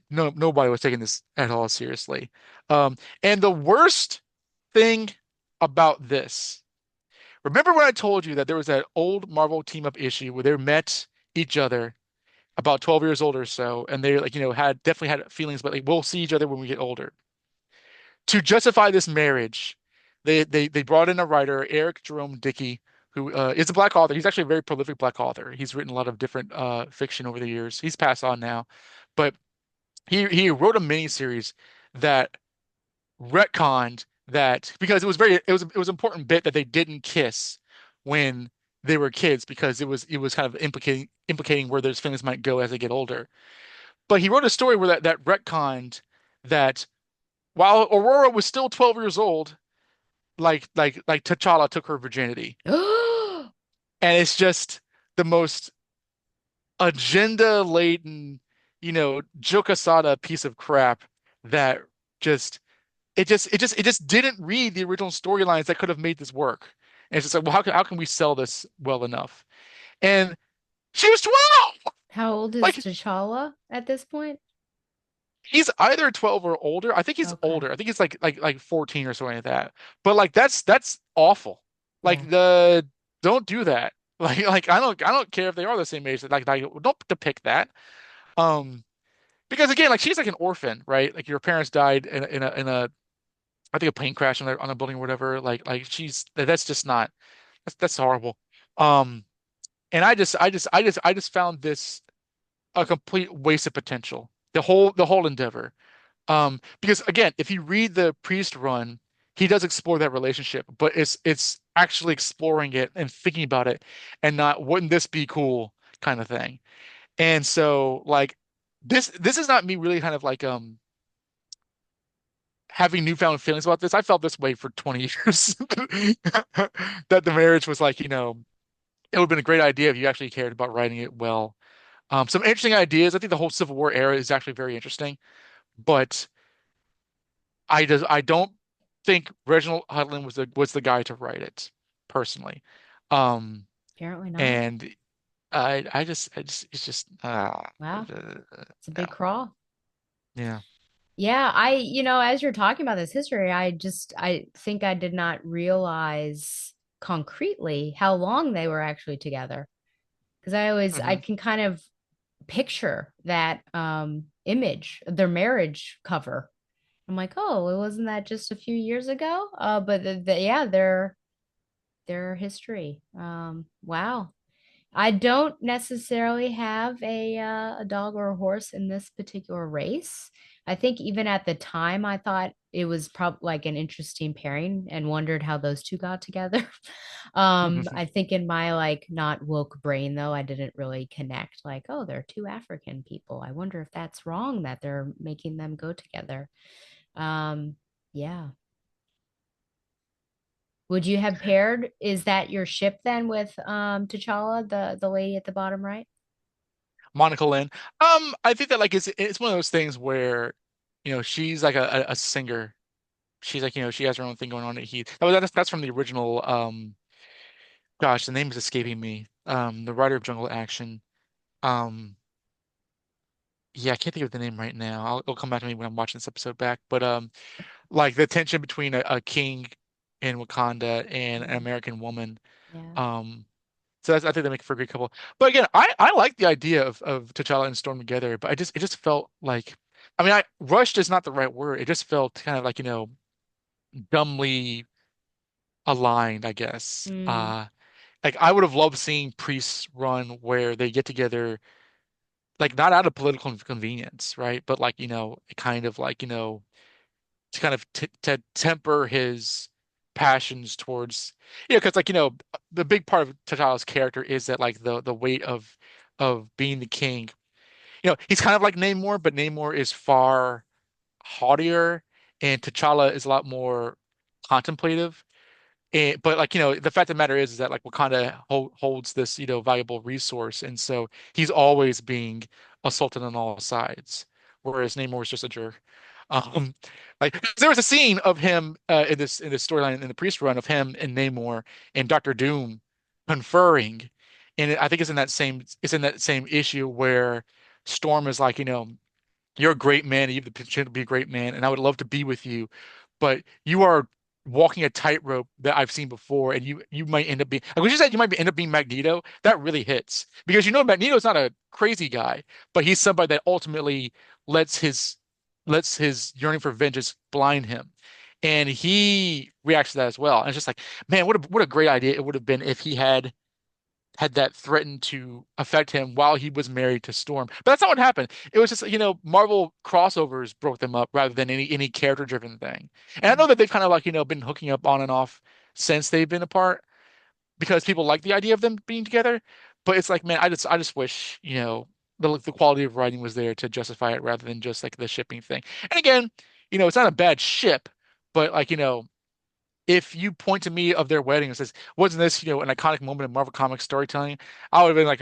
no, nobody was taking this at all seriously. And the worst thing about this, remember when I told you that there was that old Marvel team up issue where they met each other about 12 years old or so, and they like, had definitely had feelings, but like we'll see each other when we get older. To justify this marriage, they brought in a writer, Eric Jerome Dickey, who is a black author. He's actually a very prolific black author. He's written a lot of different fiction over the years. He's passed on now, but he wrote a miniseries that retconned that because it was an important bit that they didn't kiss when they were kids because it was kind of implicating where those feelings might go as they get older. But he wrote a story where that retconned that while Aurora was still 12 years old, like T'Challa took her virginity. And it's just the most agenda-laden, Joe Quesada piece of crap that just it just didn't read the original storylines that could have made this work. And it's just like, well, how can we sell this well enough? And she was 12. How old is Like T'Challa at this point? he's either 12 or older. I think he's Okay. older. I think he's like 14 or something like that. But like that's awful. Yeah. Like the don't do that. Like I don't care if they are the same age. Like don't depict that. Um because again, like she's like an orphan, right? Like your parents died in a I think a plane crash on a building or whatever. Like she's that's just not that's horrible. Um, and I just found this a complete waste of potential. The whole endeavor. Because again, if you read the Priest run, he does explore that relationship, but it's actually exploring it and thinking about it, and not wouldn't this be cool kind of thing. And so like this is not me really kind of like having newfound feelings about this. I felt this way for 20 years. That the marriage was like, it would have been a great idea if you actually cared about writing it well. Some interesting ideas. I think the whole Civil War era is actually very interesting, but I don't think Reginald Hudlin was the guy to write it, personally. Um, Apparently not. and I just it's just Wow. It's a big yeah. crawl. Yeah. Yeah, as you're talking about this history, I think I did not realize concretely how long they were actually together. Because I Hmm. can kind of picture that image, their marriage cover. I'm like, oh, it wasn't that just a few years ago? But yeah, their history. Wow. I don't necessarily have a dog or a horse in this particular race. I think even at the time, I thought it was probably like an interesting pairing and wondered how those two got together. I think in my like not woke brain though, I didn't really connect like, oh, they're two African people. I wonder if that's wrong that they're making them go together. Um, yeah. Would you have paired? Is that your ship then with T'Challa, the lady at the bottom right? Monica Lynn. I think that like it's one of those things where, she's like a singer. She's like, she has her own thing going on at Heath. That's from the original. Gosh, the name is escaping me. The writer of Jungle Action. Um, yeah, I can't think of the name right now. It'll come back to me when I'm watching this episode back. But like the tension between a king in Wakanda and an Mm, American woman. yeah. Um, so I think they make for a great couple. But again, I like the idea of T'Challa and Storm together, but it just felt like, I mean, I rushed is not the right word. It just felt kind of like, dumbly aligned, I guess. Mm, Like I would have loved seeing Priests run where they get together, like not out of political convenience, right? But like, kind of like, to kind of t to temper his passions towards, because like, the big part of T'Challa's character is that like the weight of being the king. He's kind of like Namor, but Namor is far haughtier, and T'Challa is a lot more contemplative. But like, the fact of the matter is that like Wakanda holds this, valuable resource, and so he's always being assaulted on all sides, whereas Namor is just a jerk. Um, like 'cause there was a scene of him in this storyline in the Priest run of him and Namor and Doctor Doom conferring, and I think it's in that same issue where Storm is like, you're a great man, and you have the potential to be a great man, and I would love to be with you, but you are walking a tightrope that I've seen before, and you might end up being like what you said, you might end up being Magneto. That really hits because Magneto's not a crazy guy, but he's somebody that ultimately lets his lets his yearning for vengeance blind him. And he reacts to that as well. And it's just like, man, what a great idea it would have been if he had that threatened to affect him while he was married to Storm. But that's not what happened. It was just, Marvel crossovers broke them up rather than any character-driven thing. And I mm. know that they've kind of like, been hooking up on and off since they've been apart because people like the idea of them being together. But it's like, man, I just wish, the quality of writing was there to justify it rather than just like the shipping thing. And again, it's not a bad ship, but like, if you point to me of their wedding and says, "Wasn't this, an iconic moment in Marvel Comics storytelling?" I would have been like,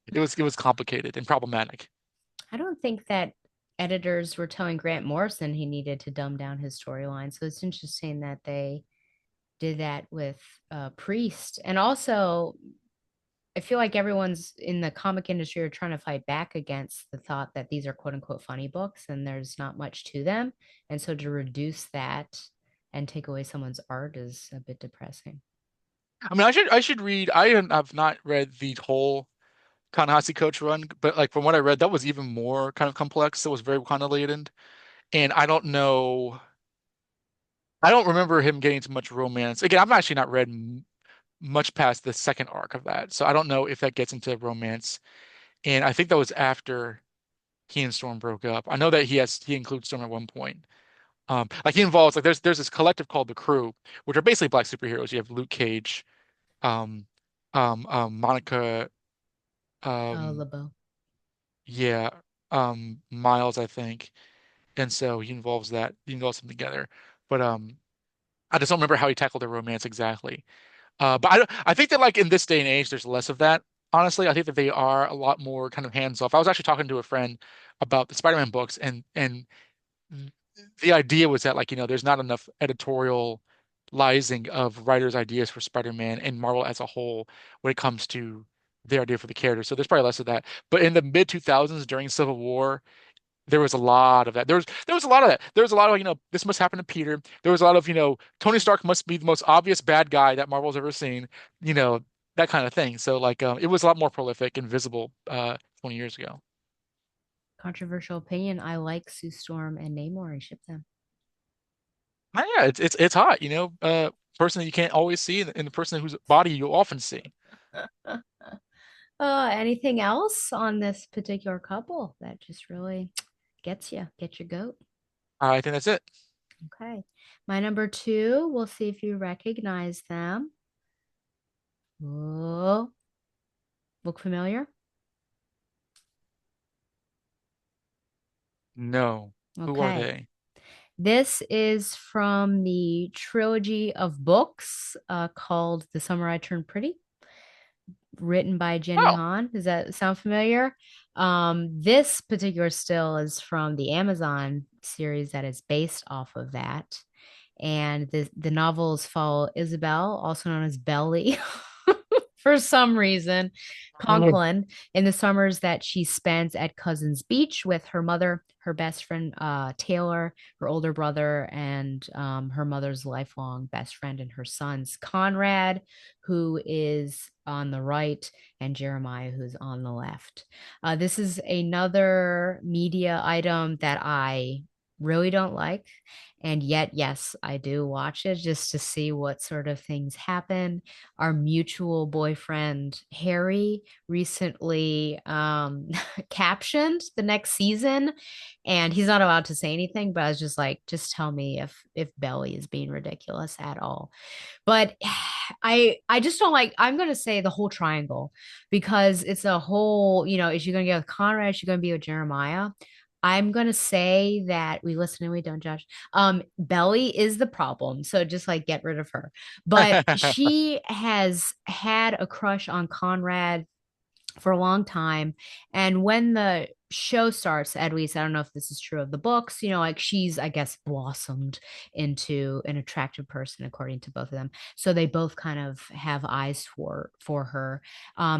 it was complicated and problematic. I don't think that editors were telling Grant Morrison he needed to dumb down his storyline. So it's interesting that they did that with Priest. And also, I feel like everyone's in the comic industry are trying to fight back against the thought that these are quote unquote funny books and there's not much to them. And so to reduce that and take away someone's art is a bit depressing. I mean, I should read. I have not read the whole Ta-Nehisi Coach run, but like from what I read, that was even more kind of complex. It was very kind of laden, and I don't know. I don't remember him getting into much romance. Again, I've actually not read m much past the second arc of that, so I don't know if that gets into romance. And I think that was after he and Storm broke up. I know that he includes Storm at one point. Like he involves like there's this collective called the Crew, which are basically black superheroes. You have Luke Cage, um, Monica, um, LeBeau. yeah, Miles, I think, and so he involves them together. But I just don't remember how he tackled their romance exactly. But I think that like in this day and age, there's less of that. Honestly, I think that they are a lot more kind of hands off. I was actually talking to a friend about the Spider-Man books, and the idea was that like there's not enough editorializing of writers' ideas for Spider-Man and Marvel as a whole when it comes to their idea for the character. So there's probably less of that. But in the mid 2000s during Civil War, there was a lot of that. There was a lot of that. There was a lot of this must happen to Peter. There was a lot of Tony Stark must be the most obvious bad guy that Marvel's ever seen. You know that kind of thing. So like it was a lot more prolific and visible 20 years ago. Controversial opinion. I like Sue Storm and Namor. I ship them. Yeah, it's hot. Person that you can't always see and the person whose body you often see. Anything else on this particular couple that just really gets you, get your goat? I think that's it. Okay. My number two, we'll see if you recognize them. Oh, look familiar? No. Who are Okay. they? This is from the trilogy of books called The Summer I Turned Pretty. written by Jenny Oh, Han. Does that sound familiar? This particular still is from the Amazon series that is based off of that. And the novels follow Isabel, also known as Belly, for some reason, Conklin, in the summers that she spends at Cousins Beach with her mother, her best friend Taylor, her older brother, and her mother's lifelong best friend and her sons, Conrad, who is on the right, and Jeremiah, who's on the left. This is another media item that I really don't like. And yet, yes, I do watch it just to see what sort of things happen. Our mutual boyfriend, Harry, recently captioned the next season, and he's not allowed to say anything, but I was just like, just tell me if Belly is being ridiculous at all. But I just don't like, I'm gonna say the whole triangle because it's a whole, is she gonna get with Conrad? Is she gonna be with Jeremiah? I'm gonna say that we listen and we don't judge. Belly is the problem, so just like get rid of her. But she has had a crush on Conrad for a long time. And when the show starts, at least I don't know if this is true of the books, like she's, I guess, blossomed into an attractive person according to both of them. So they both kind of have eyes for her.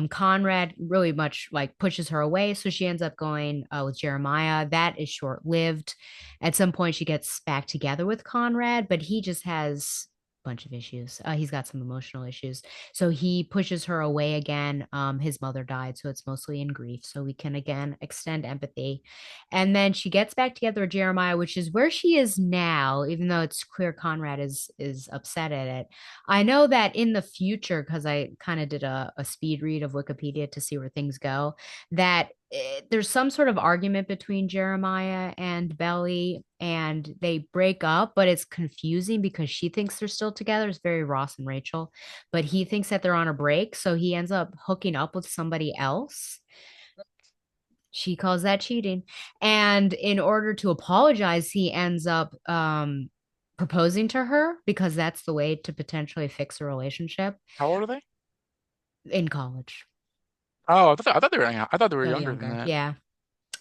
Conrad really much like pushes her away, so she ends up going with Jeremiah. That is short lived. At some point, she gets back together with Conrad, but he just has bunch of issues. He's got some emotional issues. So he pushes her away again. His mother died, so it's mostly in grief. So we can again extend empathy. And then she gets back together with Jeremiah, which is where she is now, even though it's clear Conrad is upset at it. I know that in the future, because I kind of did a speed read of Wikipedia to see where things go, that there's some sort of argument between Jeremiah and Belly, and they break up, but it's confusing because she thinks they're still together. It's very Ross and Rachel, but he thinks that they're on a break, so he ends up hooking up with somebody else. She calls that cheating. And in order to apologize, he ends up proposing to her because that's the way to potentially fix a relationship how old are they? in college. Oh, I thought they were I thought they were So younger than younger. that. Yeah.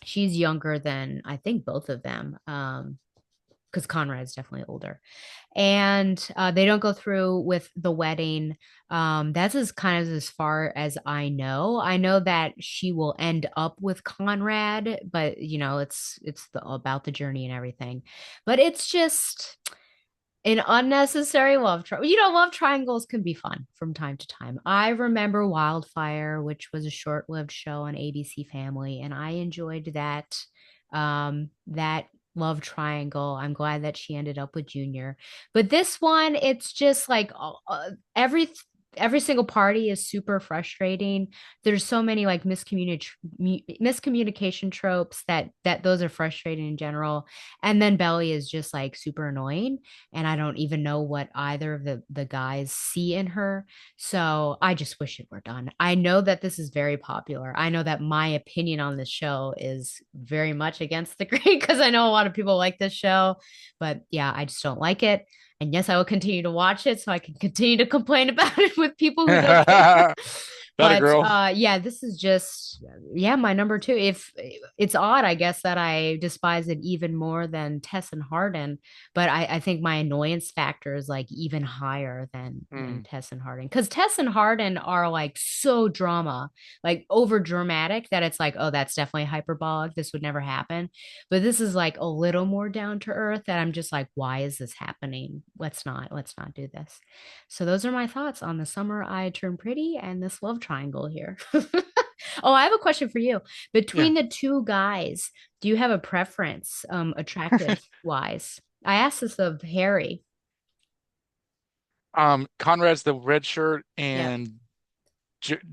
She's younger than I think both of them. Because Conrad's definitely older. And they don't go through with the wedding. That's as kind of as far as I know. I know that she will end up with Conrad, but about the journey and everything. But it's just an unnecessary love triangle. Love triangles can be fun from time to time. I remember Wildfire, which was a short-lived show on ABC Family, and I enjoyed that love triangle. I'm glad that she ended up with Junior. But this one, it's just like every single party is super frustrating. There's so many like miscommunication tropes that those are frustrating in general. And then Belly is just like super annoying, and I don't even know what either of the guys see in her. So I just wish it were done. I know that this is very popular. I know that my opinion on this show is very much against the grain because I know a lot of people like this show, but yeah, I just don't like it. And yes, I will continue to watch it so I can continue to complain about it with people who don't care. That a But girl. yeah, this is just yeah, my number two. If it's odd, I guess that I despise it even more than Tess and Harden, but I think my annoyance factor is like even higher than Hmm. Tess and Harden. Because Tess and Harden are like so drama, like over dramatic that it's like, oh, that's definitely hyperbolic. This would never happen. But this is like a little more down to earth that I'm just like, why is this happening? Let's not do this. So those are my thoughts on the summer I turned pretty and this love triangle here. Oh, I have a question for you. Yeah. Between the two guys, do you have a preference, attractive wise? I asked this of Harry. Conrad's the red shirt Yep. and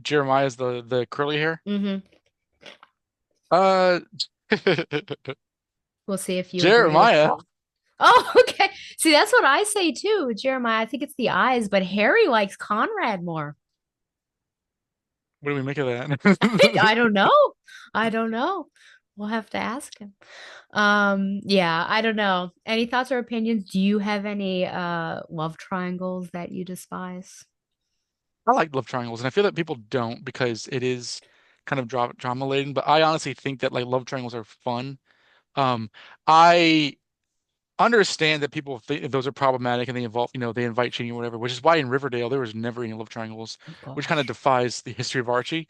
Jeremiah's the curly hair. Mm-hmm. Uh, We'll see if you agree with. Jeremiah. Oh, okay. See, that's what I say too, Jeremiah. I think it's the eyes, but Harry likes Conrad more. What do we make of I that? don't know. I don't know. We'll have to ask him. Yeah, I don't know. Any thoughts or opinions? Do you have any love triangles that you despise? I like love triangles, and I feel that people don't because it is kind of drama laden. But I honestly think that like love triangles are fun. I understand that people think those are problematic and they involve, they invite cheating or whatever, which is why in Riverdale there was never any love triangles, Oh which kind of gosh. defies the history of Archie.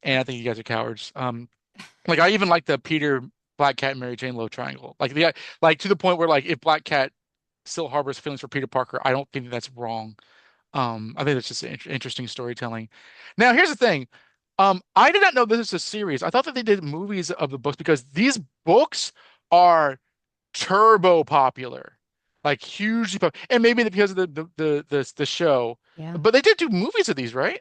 And I think you guys are cowards. Like I even like the Peter Black Cat and Mary Jane love triangle. Like to the point where like if Black Cat still harbors feelings for Peter Parker, I don't think that's wrong. I think that's just interesting storytelling. Now, here's the thing. I did not know this is a series. I thought that they did movies of the books because these books are turbo popular, like hugely popular, and maybe because of the show. Yeah. But they did do movies of these, right?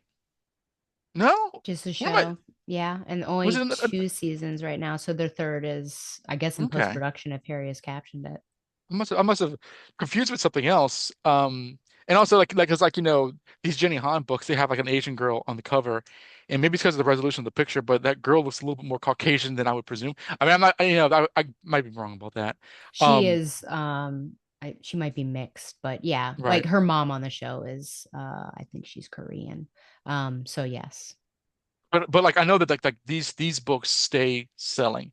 No. Just a What am I? show. Yeah. And Was only it two seasons right now. So their third is, I guess, in okay? post-production if Harry has captioned it. I must have confused with something else. And also because these Jenny Han books, they have like an Asian girl on the cover, and maybe it's because of the resolution of the picture, but that girl looks a little bit more Caucasian than I would presume. I mean, I'm not, I might be wrong about that. She Um, is she might be mixed, but yeah, like right. her mom on the show is I think she's Korean. So yes. But like I know that like these books stay selling.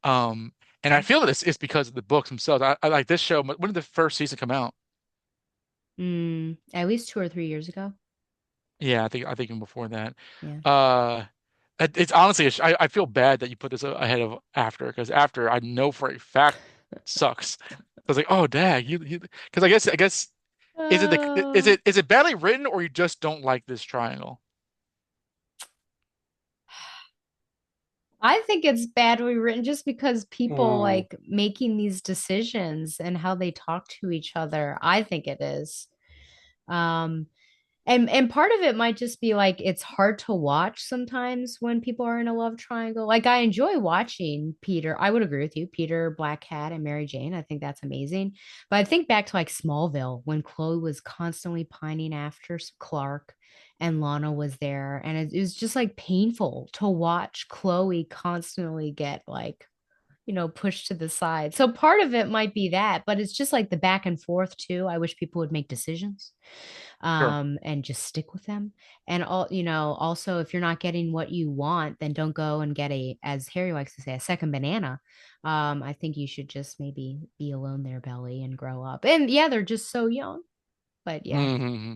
And I feel that it's because of the books themselves. I like this show. When did the first season come out? At least 2 or 3 years ago. Yeah, I think even before that. Yeah. Uh, it's honestly, I feel bad that you put this ahead of After because After I know for a fact sucks. I was like, oh, dang, you because I guess Uh, is it badly written or you just don't like this triangle? I think it's badly written just because people Ooh, like making these decisions and how they talk to each other. I think it is. Um, and part of it might just be like it's hard to watch sometimes when people are in a love triangle. Like I enjoy watching Peter. I would agree with you, Peter, Black Cat, and Mary Jane. I think that's amazing. But I think back to like Smallville when Chloe was constantly pining after Clark and Lana was there. And it was just like painful to watch Chloe constantly get like pushed to the side. So part of it might be that, but it's just like the back and forth too. I wish people would make decisions sure. and just stick with them. And also if you're not getting what you want, then don't go and get as Harry likes to say, a second banana. I think you should just maybe be alone there, Belly, and grow up. And yeah, they're just so young, but yeah. Mm-hmm.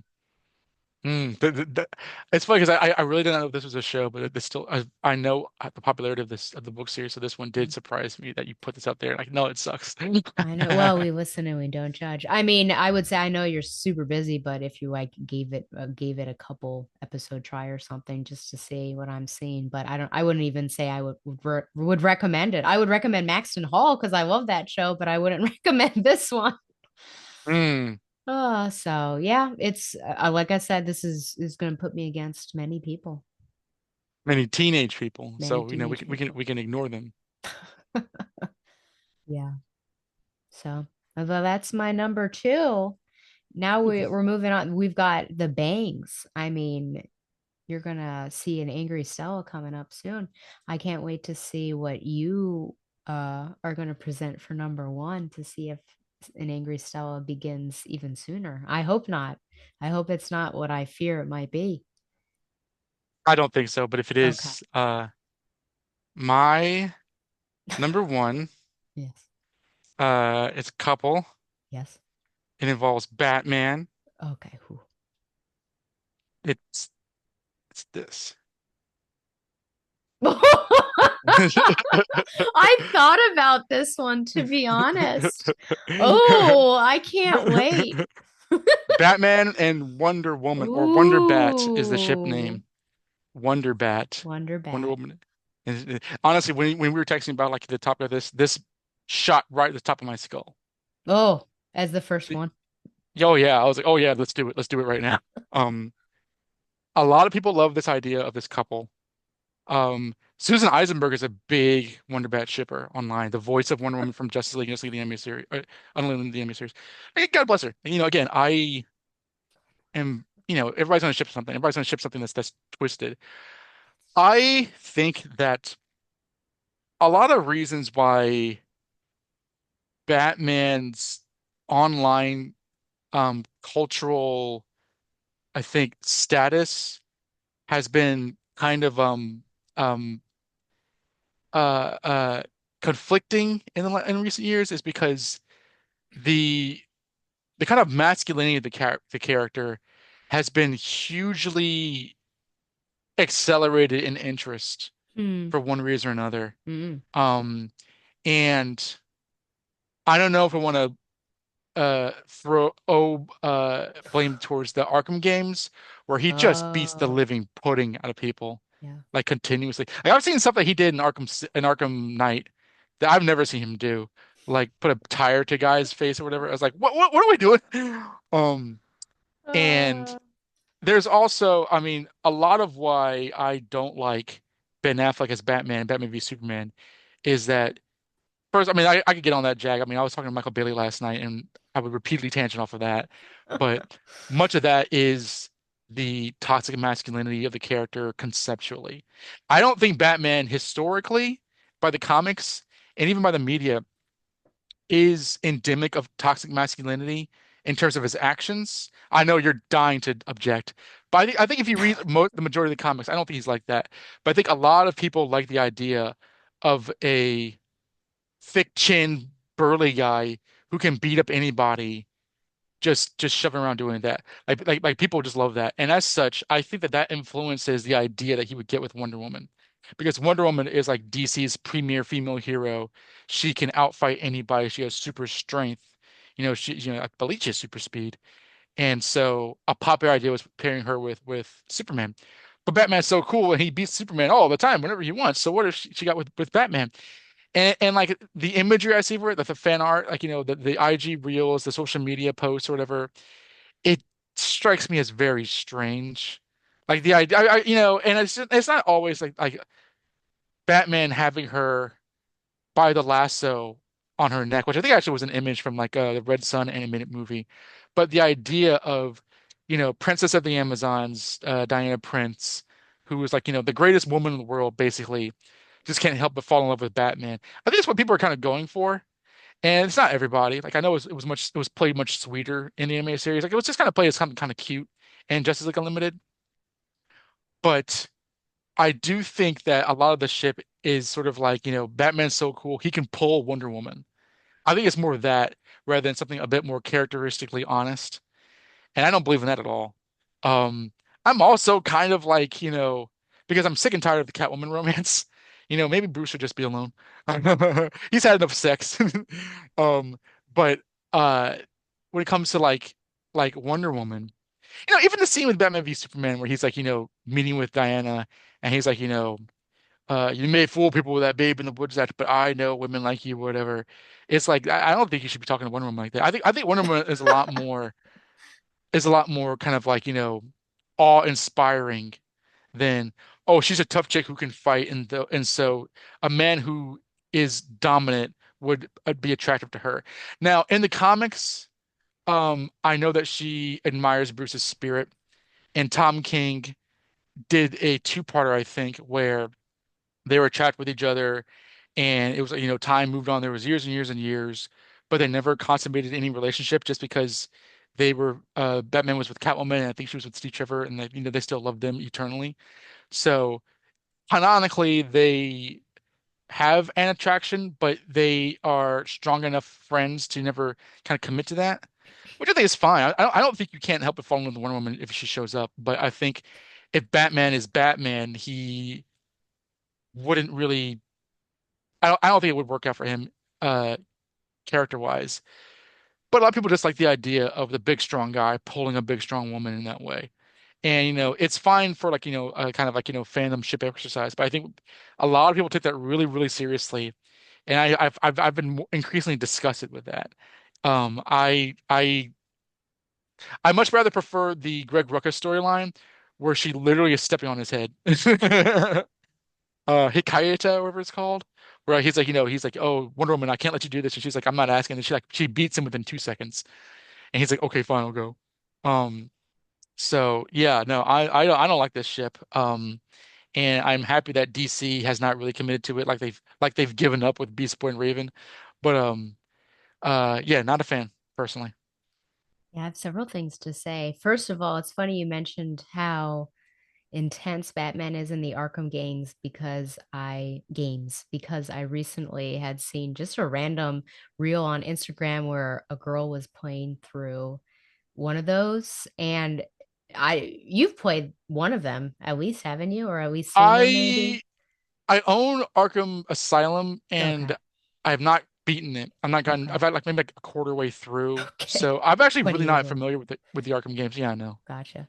It's funny because I really didn't know if this was a show, but it's still I know the popularity of the book series, so this one did surprise me that you put this out there. Like, no, it sucks. I know. Well, we listen and we don't judge. I mean, I would say I know you're super busy, but if you like gave it a couple episode try or something just to see what I'm seeing, but I wouldn't even say I would recommend it. I would recommend Maxton Hall because I love that show, but I wouldn't recommend this one. Mm, Oh, so yeah, it's like I said, this is going to put me against many people, many teenage people, many so we teenage can we can people. we can ignore them. Yeah. So, although that's my number two. Now we're moving on. We've got the bangs. I mean, you're gonna see an angry Stella coming up soon. I can't wait to see what you are gonna present for number one to see if an angry Stella begins even sooner. I hope not. I hope it's not what I fear it might be. I don't think so, but if it Okay. is, my number one, Yes. it's a couple. Yes. It involves Batman. Okay. Whew. It's it's this. I thought about this one to be honest. Oh, I can't wait. Batman and Wonder Woman, or Wonder Bat is the ship Ooh, name. Wonder Bat, Wonder Wonder Bat. Woman. Honestly, when we were texting about like the top of this shot right at the top of my skull. Oh, as the first one. Oh yeah, I was like, oh yeah, let's do it. Let's do it right now. Um, a lot of people love this idea of this couple. Susan Eisenberg is a big Wonder Bat shipper online, the voice of Wonder Woman from Justice League the Animated Series, Unlimited the Animated Series. God bless her. Again, I am, everybody's gonna ship something. Everybody's gonna ship something that's twisted. I think that a lot of reasons why Batman's online cultural I think status has been kind of um uh uh conflicting in recent years is because the the kind of masculinity of the character has been hugely accelerated in interest Hmm. for one reason or another. Mm. Um, and I don't know if I want to throw blame towards the Arkham games where he just beats the Oh, living pudding out of people yeah. like continuously. Like I've seen stuff that he did in Arkham Knight that I've never seen him do. Like put a tire to guy's face or whatever. I was like, what are we doing? Um, and Uh, there's also, I mean, a lot of why I don't like Ben Affleck as Batman, Batman v Superman, is that first, I mean, I could get on that jag. I mean, I was talking to Michael Bailey last night, and I would repeatedly tangent off of that. But much of that is the toxic masculinity of the character conceptually. I don't think Batman historically, by the comics and even by the media, is endemic of toxic masculinity in terms of his actions. I know you're dying to object, but I think if you read mo the majority of the comics, I don't think he's like that. But I think a lot of people like the idea of a thick chin, burly guy who can beat up anybody, just shoving around doing that. Like people just love that. And as such, I think that that influences the idea that he would get with Wonder Woman. Because Wonder Woman is like DC's premier female hero. She can outfight anybody. She has super strength. I believe she has super speed. And so a popular idea was pairing her with Superman. But Batman's so cool and he beats Superman all the time whenever he wants. So what if she got with Batman? And like the imagery I see for it, like the fan art, like the IG reels, the social media posts or whatever, it strikes me as very strange. Like the idea, and it's not always like Batman having her by the lasso on her neck, which I think actually was an image from like the Red Sun animated movie. But the idea of, Princess of the Amazons, Diana Prince, who was like, the greatest woman in the world, basically, just can't help but fall in love with Batman. I think that's what people are kind of going for. And it's not everybody. Like I know it was played much sweeter in the animated series. Like it was just kind of played as kind of cute and Justice League Unlimited. But I do think that a lot of the ship is sort of like, Batman's so cool, he can pull Wonder Woman. I think it's more of that rather than something a bit more characteristically honest. And I don't believe in that at all. Um, I'm also kind of like, because I'm sick and tired of the Catwoman romance. Maybe Bruce should just be alone. He's had enough sex. Um, but uh, when it comes to like Wonder Woman, even the scene with Batman v Superman where he's like, meeting with Diana, and he's like, you may fool people with that babe in the woods act, but I know women like you, whatever. It's like I don't think you should be talking to Wonder Woman like that. I think Wonder Woman is a lot more kind of like, awe-inspiring than, oh, she's a tough chick who can fight, and so a man who is dominant would be attractive to her. Now, in the comics, I know that she admires Bruce's spirit, and Tom King did a two-parter, I think, where they were chat with each other, and it was time moved on. There was years and years and years, but they never consummated any relationship just because they were Batman was with Catwoman, and I think she was with Steve Trevor, and they still loved them eternally. So canonically, they have an attraction, but they are strong enough friends to never kind of commit to that, which I think is fine. I don't think you can't help but fall in love with Wonder Woman if she shows up, but I think if Batman is Batman, he wouldn't really. I don't think it would work out for him, uh, character wise. But a lot of people just like the idea of the big strong guy pulling a big strong woman in that way. And it's fine for like kind of like fandom ship exercise, but I think a lot of people take that really really seriously, and I've been increasingly disgusted with that. I much rather prefer the Greg Rucka storyline where she literally is stepping on his head. Hikayeta, or whatever it's called, where he's like, oh, Wonder Woman, I can't let you do this, and she's like, I'm not asking, and she beats him within 2 seconds, and he's like, okay, fine, I'll go. Um, so yeah, no, I don't like this ship. And I'm happy that DC has not really committed to it like they've given up with Beast Boy and Raven, but yeah, not a fan personally. Yeah, I have several things to say. First of all, it's funny you mentioned how intense Batman is in the Arkham games because I recently had seen just a random reel on Instagram where a girl was playing through one of those, and you've played one of them at least, haven't you? Or at least seen them I maybe? I own Arkham Asylum Okay. and I have not beaten it. I'm not gotten. Okay. I've had like maybe like a quarter way through, Okay. so I'm actually 20 really years not old. familiar with the Arkham games. Yeah, I know. Gotcha.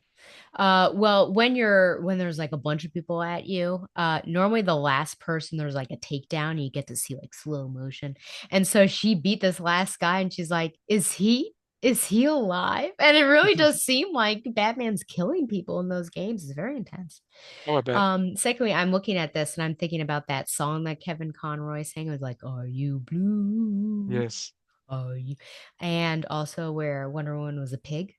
Well, when there's like a bunch of people at you, normally the last person there's like a takedown, and you get to see like slow motion. And so she beat this last guy, and she's like, Is he alive?" And it really does seem like Batman's killing people in those games. It's very intense. Oh, I bet. Secondly, I'm looking at this and I'm thinking about that song that Kevin Conroy sang. It was like, "Are you blue? Yes. Are you?" And also where Wonder Woman was a pig.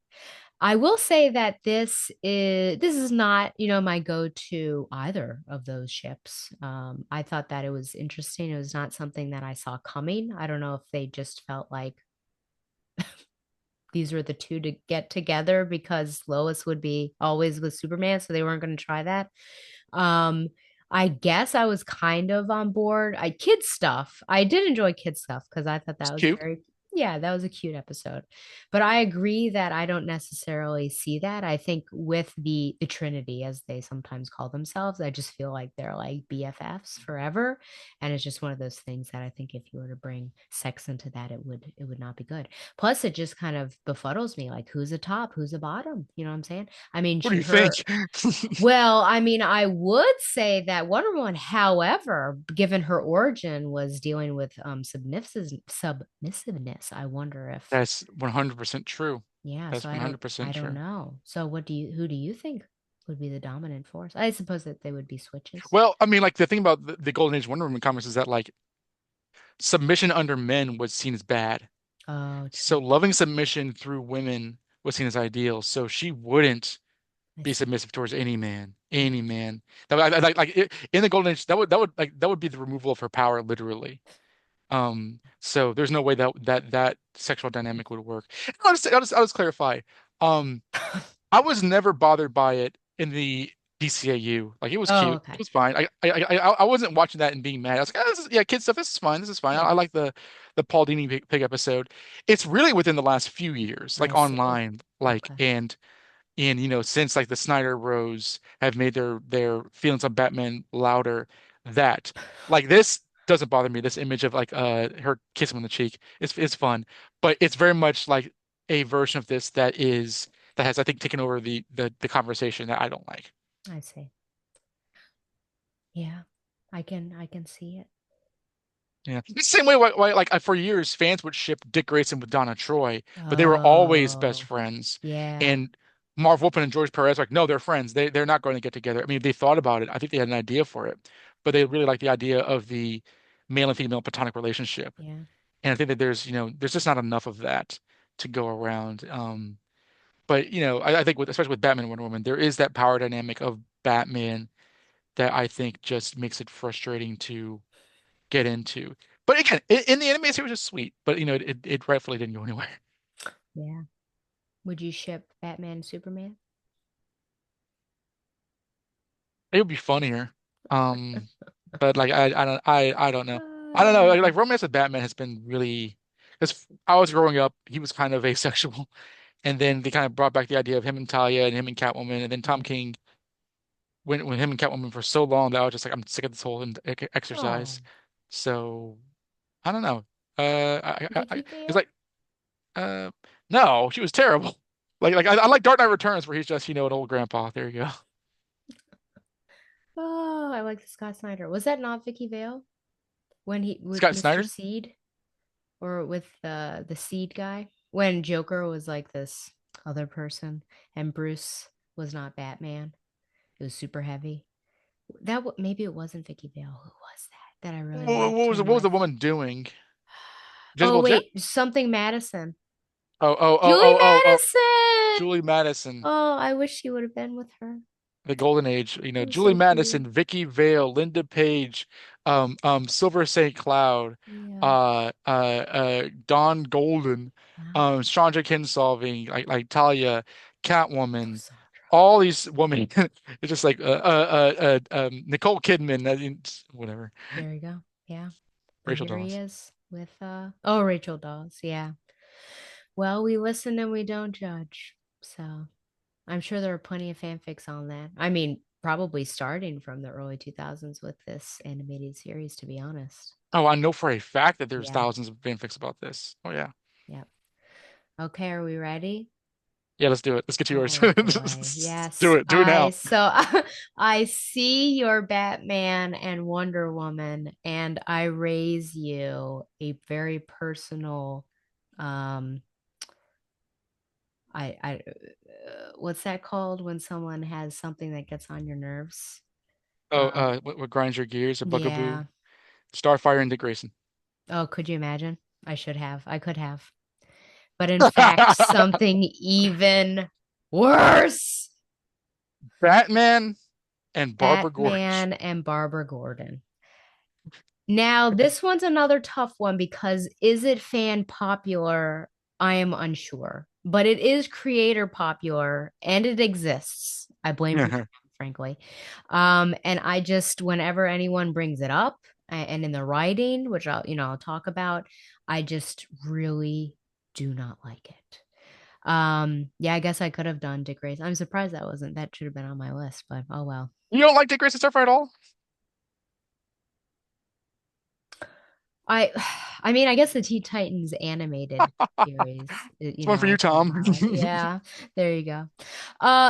I will say that this is not, my go-to either of those ships. I thought that it was interesting. It was not something that I saw coming. I don't know if they just felt like these were the two to get together because Lois would be always with Superman, so they weren't going to try that. Um, I guess I was kind of on board. Kid stuff. I did enjoy kid stuff because I thought It's that was cute. very, yeah, that was a cute episode. But I agree that I don't necessarily see that. I think with the Trinity, as they sometimes call themselves, I just feel like they're like BFFs forever, and it's just one of those things that I think if you were to bring sex into that, it would not be good. Plus, it just kind of befuddles me, like who's a top, who's a bottom. You know what I'm saying? I mean, What do you think? well, I mean, I would say that Wonder Woman, however, given her origin, was dealing with submissiveness. I wonder if, That's 100% true. yeah. So That's I 100% don't true. know. So who do you think would be the dominant force? I suppose that they would be switches. Well, I mean, like the thing about the Golden Age Wonder Woman comics is that like submission under men was seen as bad. Oh, So true. loving submission through women was seen as ideal. So she wouldn't I be see. submissive towards any man, any Okay. man. In the Golden Age, that would be the removal of her power, literally. So there's no way that sexual dynamic would work. I'll just clarify. Um, I was never bothered by it in the DCAU. Like it was Oh, cute. It okay. was fine. I wasn't watching that and being mad. I was like, oh, yeah, kid stuff. This is fine. This is fine. I Yeah. like the Paul Dini pig episode. It's really within the last few years, I like see. online, like Okay. and since like the Snyder Bros have made their feelings on Batman louder, that like this doesn't bother me. This image of like her kissing him on the cheek is fun, but it's very much like a version of this that has I think taken over the conversation that I don't like. I see. Yeah. I can see it. Yeah, the same way why like for years fans would ship Dick Grayson with Donna Troy, but they were always best Oh, friends. yeah. And Marv Wolfman and George Perez like, no, they're friends. They're not going to get together. I mean, they thought about it. I think they had an idea for it, but they really like the idea of the male and female platonic relationship. Yeah. And I think that there's just not enough of that to go around. But I think especially with Batman and Wonder Woman, there is that power dynamic of Batman that I think just makes it frustrating to get into. But again, in the anime series, it's sweet, but it rightfully didn't go anywhere. Yeah. Would you ship Batman and Superman? It would be funnier. Um, but like I don't know. I don't know. Like Uh, romance with Batman has been really because I was growing up, he was kind of asexual, and then they kind of brought back the idea of him and Talia and him and Catwoman, and then Tom yeah. King went with him and Catwoman for so long that I was just like, I'm sick of this whole Oh, exercise. So I don't know. Vicky It's Vale? like uh, no, she was terrible. I like Dark Knight Returns where he's just an old grandpa. There you go. Oh, I like Scott Snyder. Was that not Vicky Vale when he with Scott Mr. Snyder. Seed or with the Seed guy? When Joker was like this other person and Bruce was not Batman. It was super heavy. Maybe it wasn't Vicky Vale. Who was that I really What, liked what was him what was the with? woman doing? Oh Jezebel Jet? wait, something Madison. Oh, oh, oh, Julie oh, oh, oh. Madison. Julie Madison, Oh, I wish she would have been with her. the Golden Age. It was Julie so cute. Madison, Vicky Vale, Linda Page, Silver St. Cloud, Yeah. Dawn Golden, Wow. Chandra Kinsolving, like Talia, Catwoman, Cassandra. all these women. It's just like Nicole Kidman, whatever. There you go. Yeah. And Rachel here he Dawes. is with oh, Rachel Dawes. Yeah. Well, we listen and we don't judge. So I'm sure there are plenty of fanfics on that. I mean, probably starting from the early 2000s with this animated series, to be honest. Oh, I know for a fact that there's Yeah. thousands of fanfics about this. Oh yeah. Yep. Okay, are we ready? Yeah, let's do it. Let's get to yours. Oh boy. Do Yes. it. Do it now. I see your Batman and Wonder Woman and I raise you a very personal um what's that called when someone has something that gets on your nerves? Oh, Um what grinds your gears? A bugaboo? yeah. Starfire and Dick Grayson. Oh, could you imagine? I should have. I could have. But in fact, something even worse. Batman and Barbara Gordon. Batman and Barbara Gordon. Now, this one's another tough one because is it fan popular? I am unsure, but it is creator popular and it exists. I blame Bruce, frankly. And I just, whenever anyone brings it up and in the writing, which I'll talk about, I just really do not like it. Yeah, I guess I could have done Dick Grayson. I'm surprised that should have been on my list, but oh well. You don't like Dick Grayson Starfire at all? I I mean, I guess the Teen Titans animated series, It's one for I you, kind of Tom. follow. Yeah, there you go.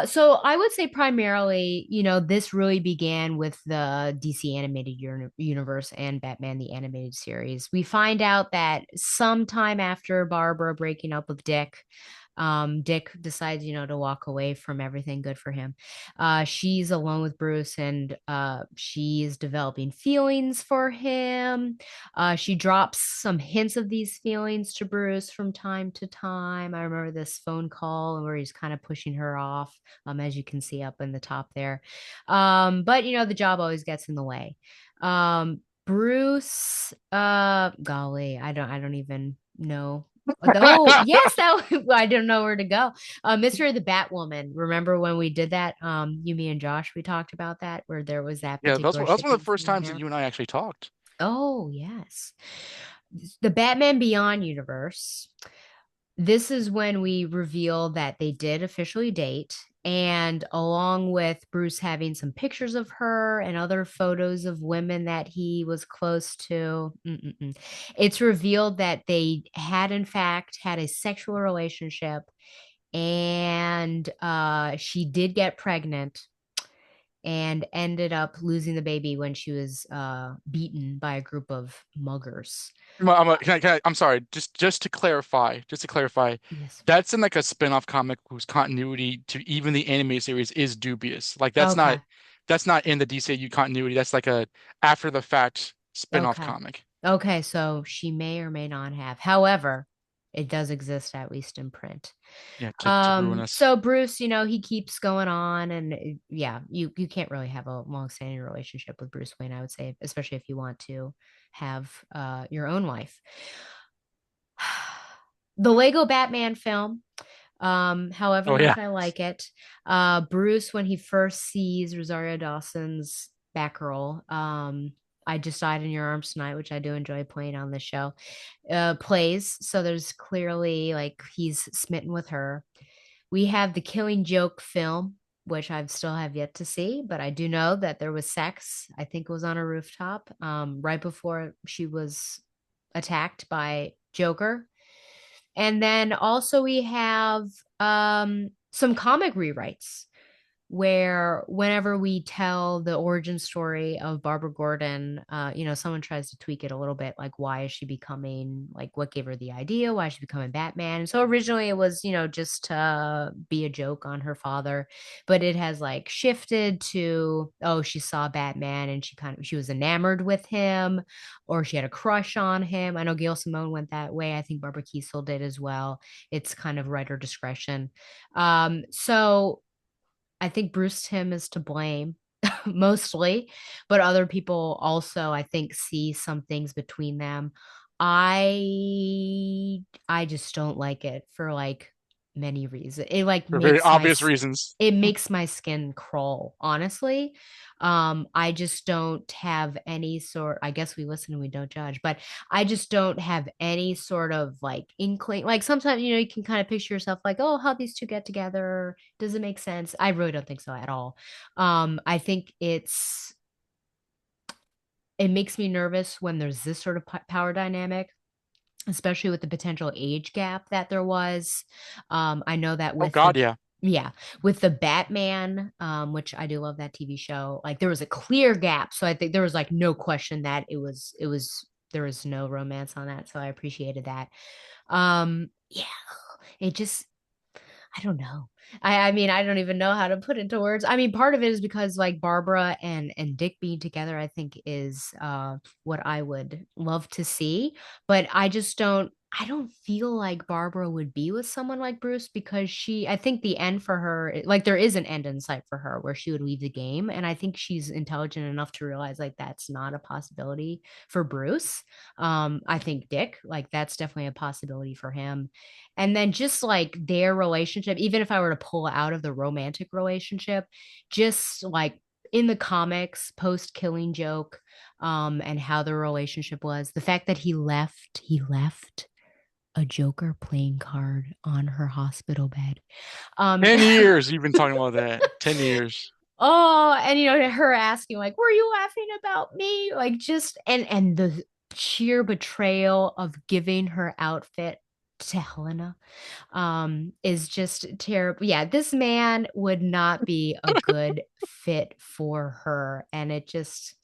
So I would say primarily, this really began with the DC animated universe and Batman the animated series. We find out that sometime after Barbara breaking up with Dick, Dick decides, to walk away from everything good for him. She's alone with Bruce and she's developing feelings for him. She drops some hints of these feelings to Bruce from time to time. I remember this phone call where he's kind of pushing her off, as you can see up in the top there. But the job always gets in the way. Bruce, golly, I don't even know. Oh, yes, I don't know where to go. Mystery of the Batwoman. Remember when we did that? You, me, and Josh, we talked about that where there was that Yeah, particular that's one of shipping the first scene times that there. you and I actually talked. Oh, yes. The Batman Beyond universe. This is when we reveal that they did officially date. And along with Bruce having some pictures of her and other photos of women that he was close to, it's revealed that they had, in fact, had a sexual relationship. And she did get pregnant and ended up losing the baby when she was beaten by a group of muggers. I'm sorry, just to clarify, Yes. that's in like a spin-off comic whose continuity to even the anime series is dubious. Like Okay. that's not in the DCU continuity. That's like a after the fact spin-off Okay. comic. Okay. So she may or may not have. However, it does exist at least in print. Yeah, to ruin us. So Bruce, he keeps going on, and yeah, you can't really have a long-standing relationship with Bruce Wayne, I would say, especially if you want to have your own life. The Lego Batman film, however Oh yeah. much I like it, Bruce, when he first sees Rosario Dawson's Batgirl, I Just Died in Your Arms Tonight, which I do enjoy playing on the show, plays. So there's clearly like he's smitten with her. We have the Killing Joke film, which I still have yet to see, but I do know that there was sex. I think it was on a rooftop, right before she was attacked by Joker. And then also we have some comic rewrites where whenever we tell the origin story of Barbara Gordon, someone tries to tweak it a little bit, like why is she becoming, like what gave her the idea, why is she becoming Batman? And so originally it was, just to be a joke on her father, but it has like shifted to, oh, she saw Batman and she was enamored with him, or she had a crush on him. I know Gail Simone went that way. I think Barbara Kiesel did as well. It's kind of writer discretion. So I think Bruce Timm is to blame mostly, but other people also, I think, see some things between them. I just don't like it for like many reasons. It like For very makes my obvious reasons. it makes my skin crawl, honestly. I just don't have any sort, I guess we listen and we don't judge, but I just don't have any sort of like inkling. Like sometimes, you can kind of picture yourself like, oh, how these two get together. Does it make sense? I really don't think so at all. I think it makes me nervous when there's this sort of power dynamic, especially with the potential age gap that there was. I know that Oh with God, yeah. yeah, with the Batman, which I do love that TV show, like there was a clear gap. So I think there was like no question that there was no romance on that. So I appreciated that. Yeah, it just, I don't know. I mean, I don't even know how to put into words. I mean, part of it is because like Barbara and Dick being together, I think is what I would love to see. But I don't feel like Barbara would be with someone like Bruce because I think the end for her, like there is an end in sight for her where she would leave the game. And I think she's intelligent enough to realize like that's not a possibility for Bruce. I think Dick, like that's definitely a possibility for him. And then just like their relationship, even if I were to pull out of the romantic relationship, just like in the comics, post Killing Joke, and how the relationship was, the fact that he left a Joker playing card on her hospital bed. Um, 10 years you've been talking about that. 10 years. oh, and her asking like, "Were you laughing about me?" Like just and the sheer betrayal of giving her outfit to Helena is just terrible. Yeah, this man would not be a good fit for her. And it just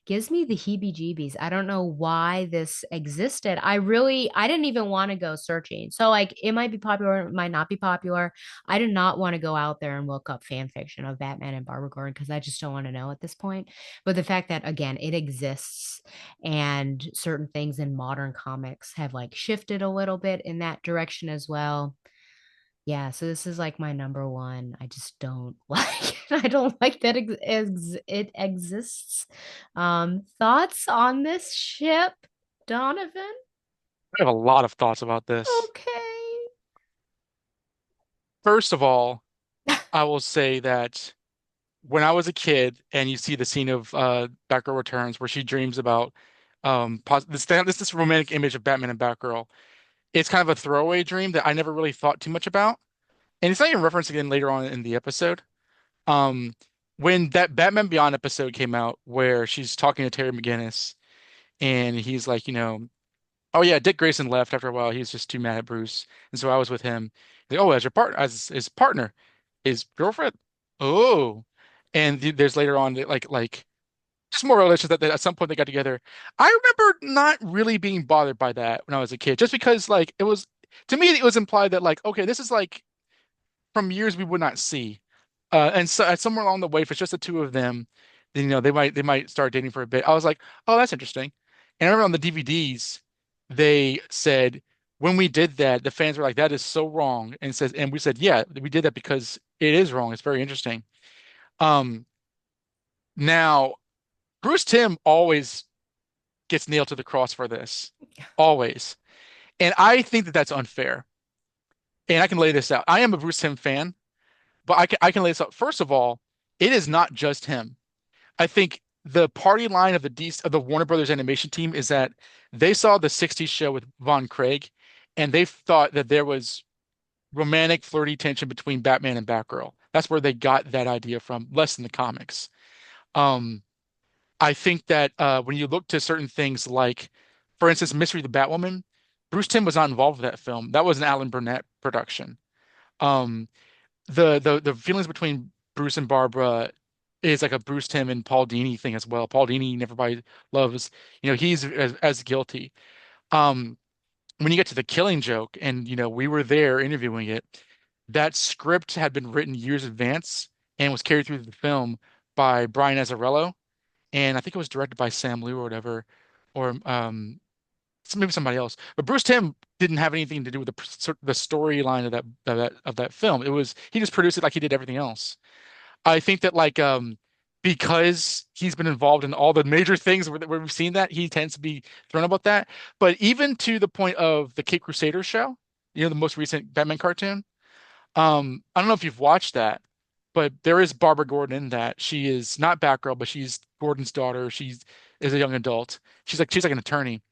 gives me the heebie-jeebies. I don't know why this existed. I didn't even want to go searching. So like it might be popular, it might not be popular. I did not want to go out there and look up fan fiction of Batman and Barbara Gordon because I just don't want to know at this point. But the fact that again it exists and certain things in modern comics have like shifted a little bit in that direction as well. Yeah, so this is like my number one. I just don't like it. I don't like that it exists. Thoughts on this ship, Donovan? I have a lot of thoughts about this. Okay. First of all, I will say that when I was a kid and you see the scene of Batgirl Returns where she dreams about this romantic image of Batman and Batgirl, it's kind of a throwaway dream that I never really thought too much about. And it's not even referenced again later on in the episode. Um, when that Batman Beyond episode came out where she's talking to Terry McGinnis and he's like, oh yeah, Dick Grayson left after a while. He was just too mad at Bruce, and so I was with him. Like, oh, as your partner, as his partner, his girlfriend. Oh, and there's later on like just more relations that at some point they got together. I remember not really being bothered by that when I was a kid, just because like it was to me it was implied that like okay, this is like from years we would not see. And so somewhere along the way, if it's just the two of them, then they might start dating for a bit. I was like, oh, that's interesting. And I remember on the DVDs, they said when we did that, the fans were like, that is so wrong. And we said, yeah, we did that because it is wrong. It's very interesting. Um, now Bruce Timm always gets nailed to the cross for this, always. And I think that that's unfair. And I can lay this out. I am a Bruce Timm fan. But I can lay this out. First of all, it is not just him. I think the party line of the Warner Brothers animation team is that they saw the 60s show with Von Craig and they thought that there was romantic flirty tension between Batman and Batgirl. That's where they got that idea from, less than the comics. Um, I think that when you look to certain things like, for instance, Mystery of the Batwoman, Bruce Timm was not involved with that film. That was an Alan Burnett production. Um, the feelings between Bruce and Barbara is like a Bruce Timm and Paul Dini thing as well. Paul Dini, everybody loves, he's as guilty. Um, when you get to the Killing Joke, and we were there interviewing it, that script had been written years in advance and was carried through the film by Brian Azzarello, and I think it was directed by Sam Liu or whatever, or maybe somebody else. But Bruce Timm didn't have anything to do with the storyline of that film. It was he just produced it like he did everything else. I think that like because he's been involved in all the major things where we've seen that, he tends to be thrown about that. But even to the point of the Cape Crusader show, the most recent Batman cartoon, I don't know if you've watched that, but there is Barbara Gordon in that. She is not Batgirl, but she's Gordon's daughter. She's is a young adult. She's like an attorney.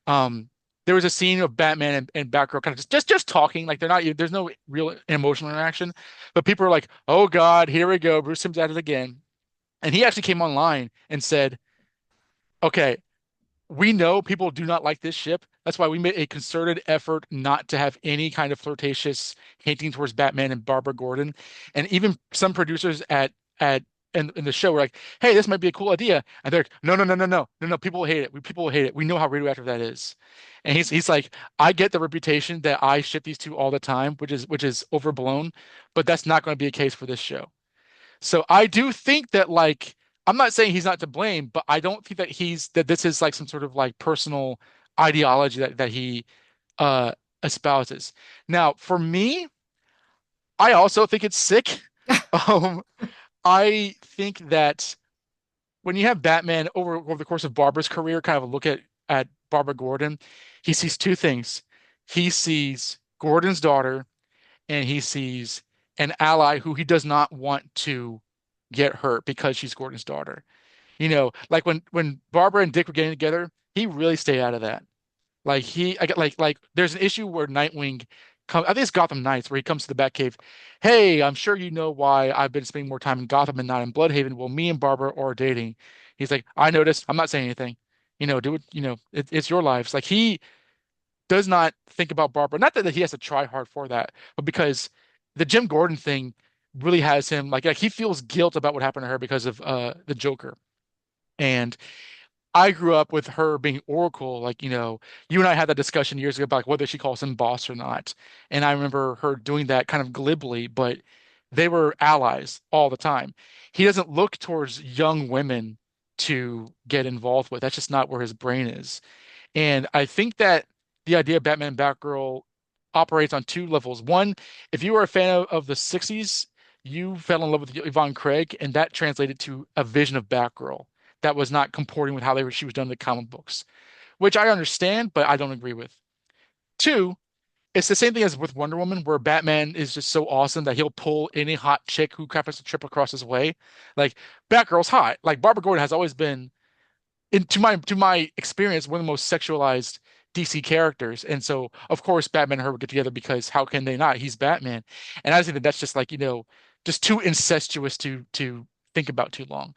Um, there was a scene of Batman and Batgirl kind of just talking, like they're not there's no real emotional interaction, but people are like, "Oh God, here we go, Bruce Timm's at it again." And he actually came online and said, "Okay, we know people do not like this ship. That's why we made a concerted effort not to have any kind of flirtatious hinting towards Batman and Barbara Gordon. And even some producers at in the show were like, "Hey, this might be a cool idea." And they're like, "No, no, no, no, no, no, no. People will hate it. People will hate it. We know how radioactive that is." And he's like, "I get the reputation that I ship these two all the time, which is overblown, but that's not going to be a case for this show." So I do think that I'm not saying he's not to blame, but I don't think that this is like some sort of like personal ideology that he uh espouses. Now, for me, I also think it's sick. Um, I think that when you have Batman over the course of Barbara's career, kind of look at Barbara Gordon, he sees two things. He sees Gordon's daughter and he sees an ally who he does not want to get hurt because she's Gordon's daughter. Like when Barbara and Dick were getting together, he really stayed out of that. I get there's an issue where Nightwing I think it's Gotham Knights where he comes to the Batcave. Hey, I'm sure you know why I've been spending more time in Gotham and not in Bloodhaven. Well, me and Barbara are dating. He's like, I noticed. I'm not saying anything. Do it. It's your lives. Like he does not think about Barbara. Not that he has to try hard for that, but because the Jim Gordon thing really has him like he feels guilt about what happened to her because of the Joker. And I grew up with her being Oracle. You and I had that discussion years ago about like, whether she calls him boss or not. And I remember her doing that kind of glibly, but they were allies all the time. He doesn't look towards young women to get involved with. That's just not where his brain is. And I think that the idea of Batman and Batgirl operates on two levels. One, if you were a fan of the 60s, you fell in love with Yvonne Craig, and that translated to a vision of Batgirl that was not comporting with how she was done in the comic books, which I understand, but I don't agree with. Two, it's the same thing as with Wonder Woman, where Batman is just so awesome that he'll pull any hot chick who happens to trip across his way. Like Batgirl's hot. Like Barbara Gordon has always been to my experience, one of the most sexualized DC characters. And so, of course, Batman and her would get together because how can they not? He's Batman. And I think that that's just just too incestuous to think about too long.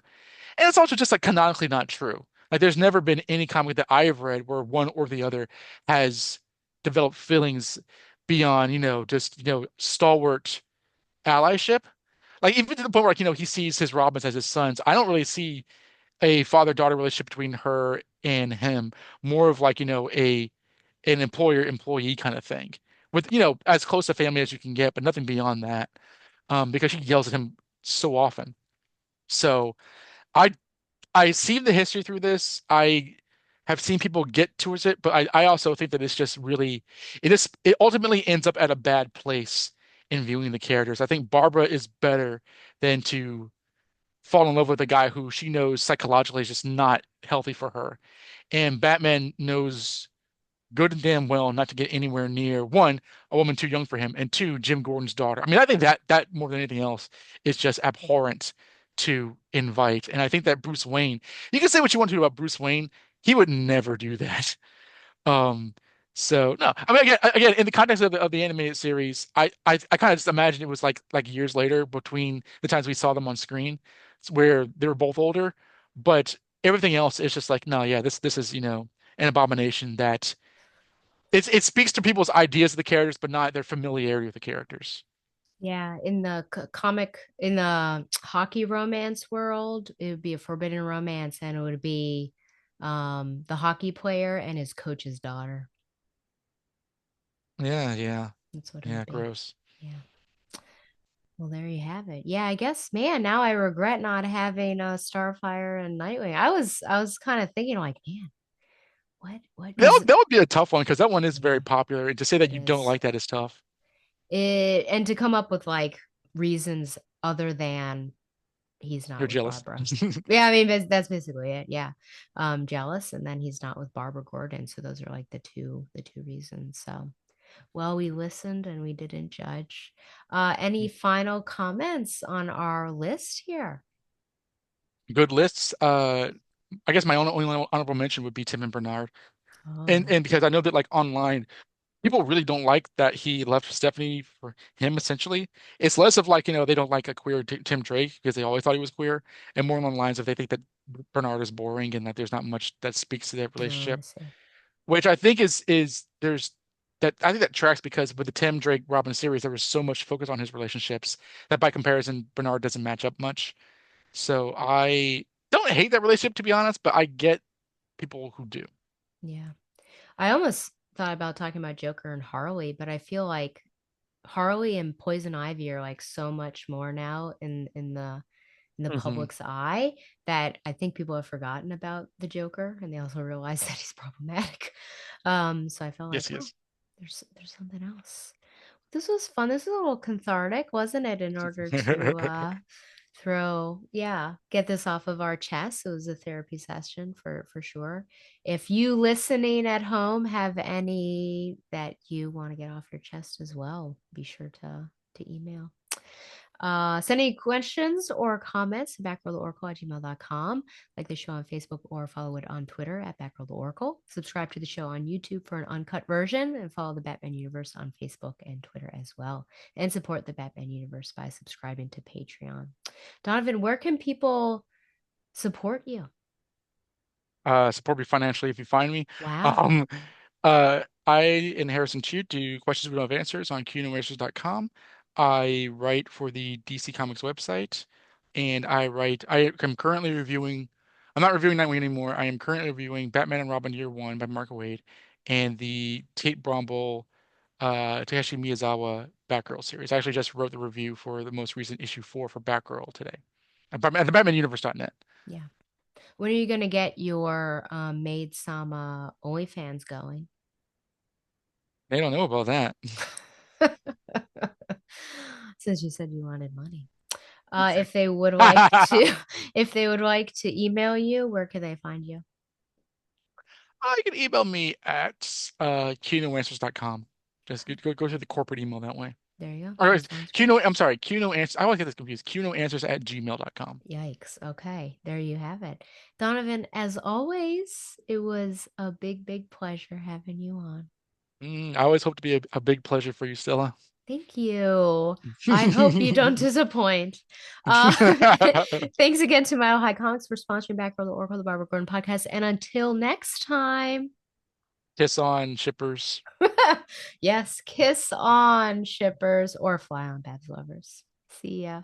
And it's also just like canonically not true. Like there's never been any comic that I have read where one or the other has developed feelings beyond, just, stalwart allyship. Like even to the point where he sees his Robins as his sons. I don't really see a father-daughter relationship between her and him, more of like, an employer-employee kind of thing. With, as close a family as you can get, but nothing beyond that. Because she yells at him so often. So I I see the history through this. I have seen people get towards it, but I also think that it's just really it ultimately ends up at a bad place in viewing the characters. I think Barbara is better than to fall in love with a guy who she knows psychologically is just not healthy for her. And Batman knows good and damn well not to get anywhere near one, a woman too young for him, and two, Jim Gordon's daughter. I mean, I think that more than anything else is just abhorrent to invite. And I think that Bruce Wayne, you can say what you want to about Bruce Wayne, he would never do that. Um, so no, I mean again, in the context of the animated series, I kind of just imagine it was like years later between the times we saw them on screen, where they were both older, but everything else is just like no, yeah, this is an abomination that it speaks to people's ideas of the characters, but not their familiarity with the characters. Yeah, in the comic, in the hockey romance world, it would be a forbidden romance, and it would be the hockey player and his coach's daughter. Yeah, yeah, That's what it yeah, would be. gross. Yeah. Well, there you have it. Yeah, I guess, man, now I regret not having Starfire and Nightwing. I was kind of thinking like, man, what That because would, that would be a tough one because that one is very yeah, popular. And to say that it you don't is. like that is tough. It and to come up with like reasons other than he's not You're with jealous. Barbara. Yeah, I mean that's basically it. Yeah. Jealous, and then he's not with Barbara Gordon. So those are like the two reasons. So well, we listened and we didn't judge. Any final comments on our list here? Good lists. I guess my only honorable mention would be Tim and Bernard, and Oh, and because I know that like online people really don't like that he left Stephanie for him essentially. It's less of like, they don't like a queer T Tim Drake because they always thought he was queer, and more along the lines of they think that Bernard is boring and that there's not much that speaks to their no, I relationship, see. which I think is there's that I think that tracks because with the Tim Drake Robin series there was so much focus on his relationships that by comparison Bernard doesn't match up much. So I don't hate that relationship to be honest, but I get people who do. Yeah. I almost thought about talking about Joker and Harley, but I feel like Harley and Poison Ivy are like so much more now in the Hmm. public's eye that I think people have forgotten about the Joker, and they also realize that he's problematic. So I felt Yes, like, he oh, is. there's something else. This was fun. This was a little cathartic, wasn't it? In order to get this off of our chest. It was a therapy session for sure. If you listening at home have any that you want to get off your chest as well, be sure to email. Send any questions or comments to backrolltheoracle@gmail.com. Like the show on Facebook or follow it on Twitter at Backroll the Oracle. Subscribe to the show on YouTube for an uncut version and follow the Batman Universe on Facebook and Twitter as well. And support the Batman Universe by subscribing to Patreon. Donovan, where can people support you? Support me financially if you find me. Wow. Um, I and Harrison Chu do questions we don't have answers on qnoanswers.com. I write for the DC Comics website, and I am currently reviewing. I'm not reviewing Nightwing anymore. I am currently reviewing Batman and Robin Year One by Mark Waid and the Tate Brombal, Takeshi Miyazawa Batgirl series. I actually just wrote the review for the most recent issue 4 for Batgirl today at the BatmanUniverse.net. Yeah. When are you going to get your Maid Sama OnlyFans going? They don't know about that. Since you said you wanted money. If they would like to, if they would like to email you, where can they find you? You can email me at qnoanswers.com. Just go to the corporate email that way. There you go. Or That sounds great. I'm sorry, QNO answers. I always get this confused. QNoanswers@gmail.com. Yikes. Okay. There you have it. Donovan, as always, it was a big, big pleasure having you on. I always hope to be a big pleasure for you, Stella. Thank you. I hope you don't disappoint. Uh, thanks again to Mile High Comics for sponsoring Back Row the Oracle, the Barbara Gordon podcast. And until next time, Kiss on shippers. yes, kiss on shippers or fly on Babs lovers. See ya.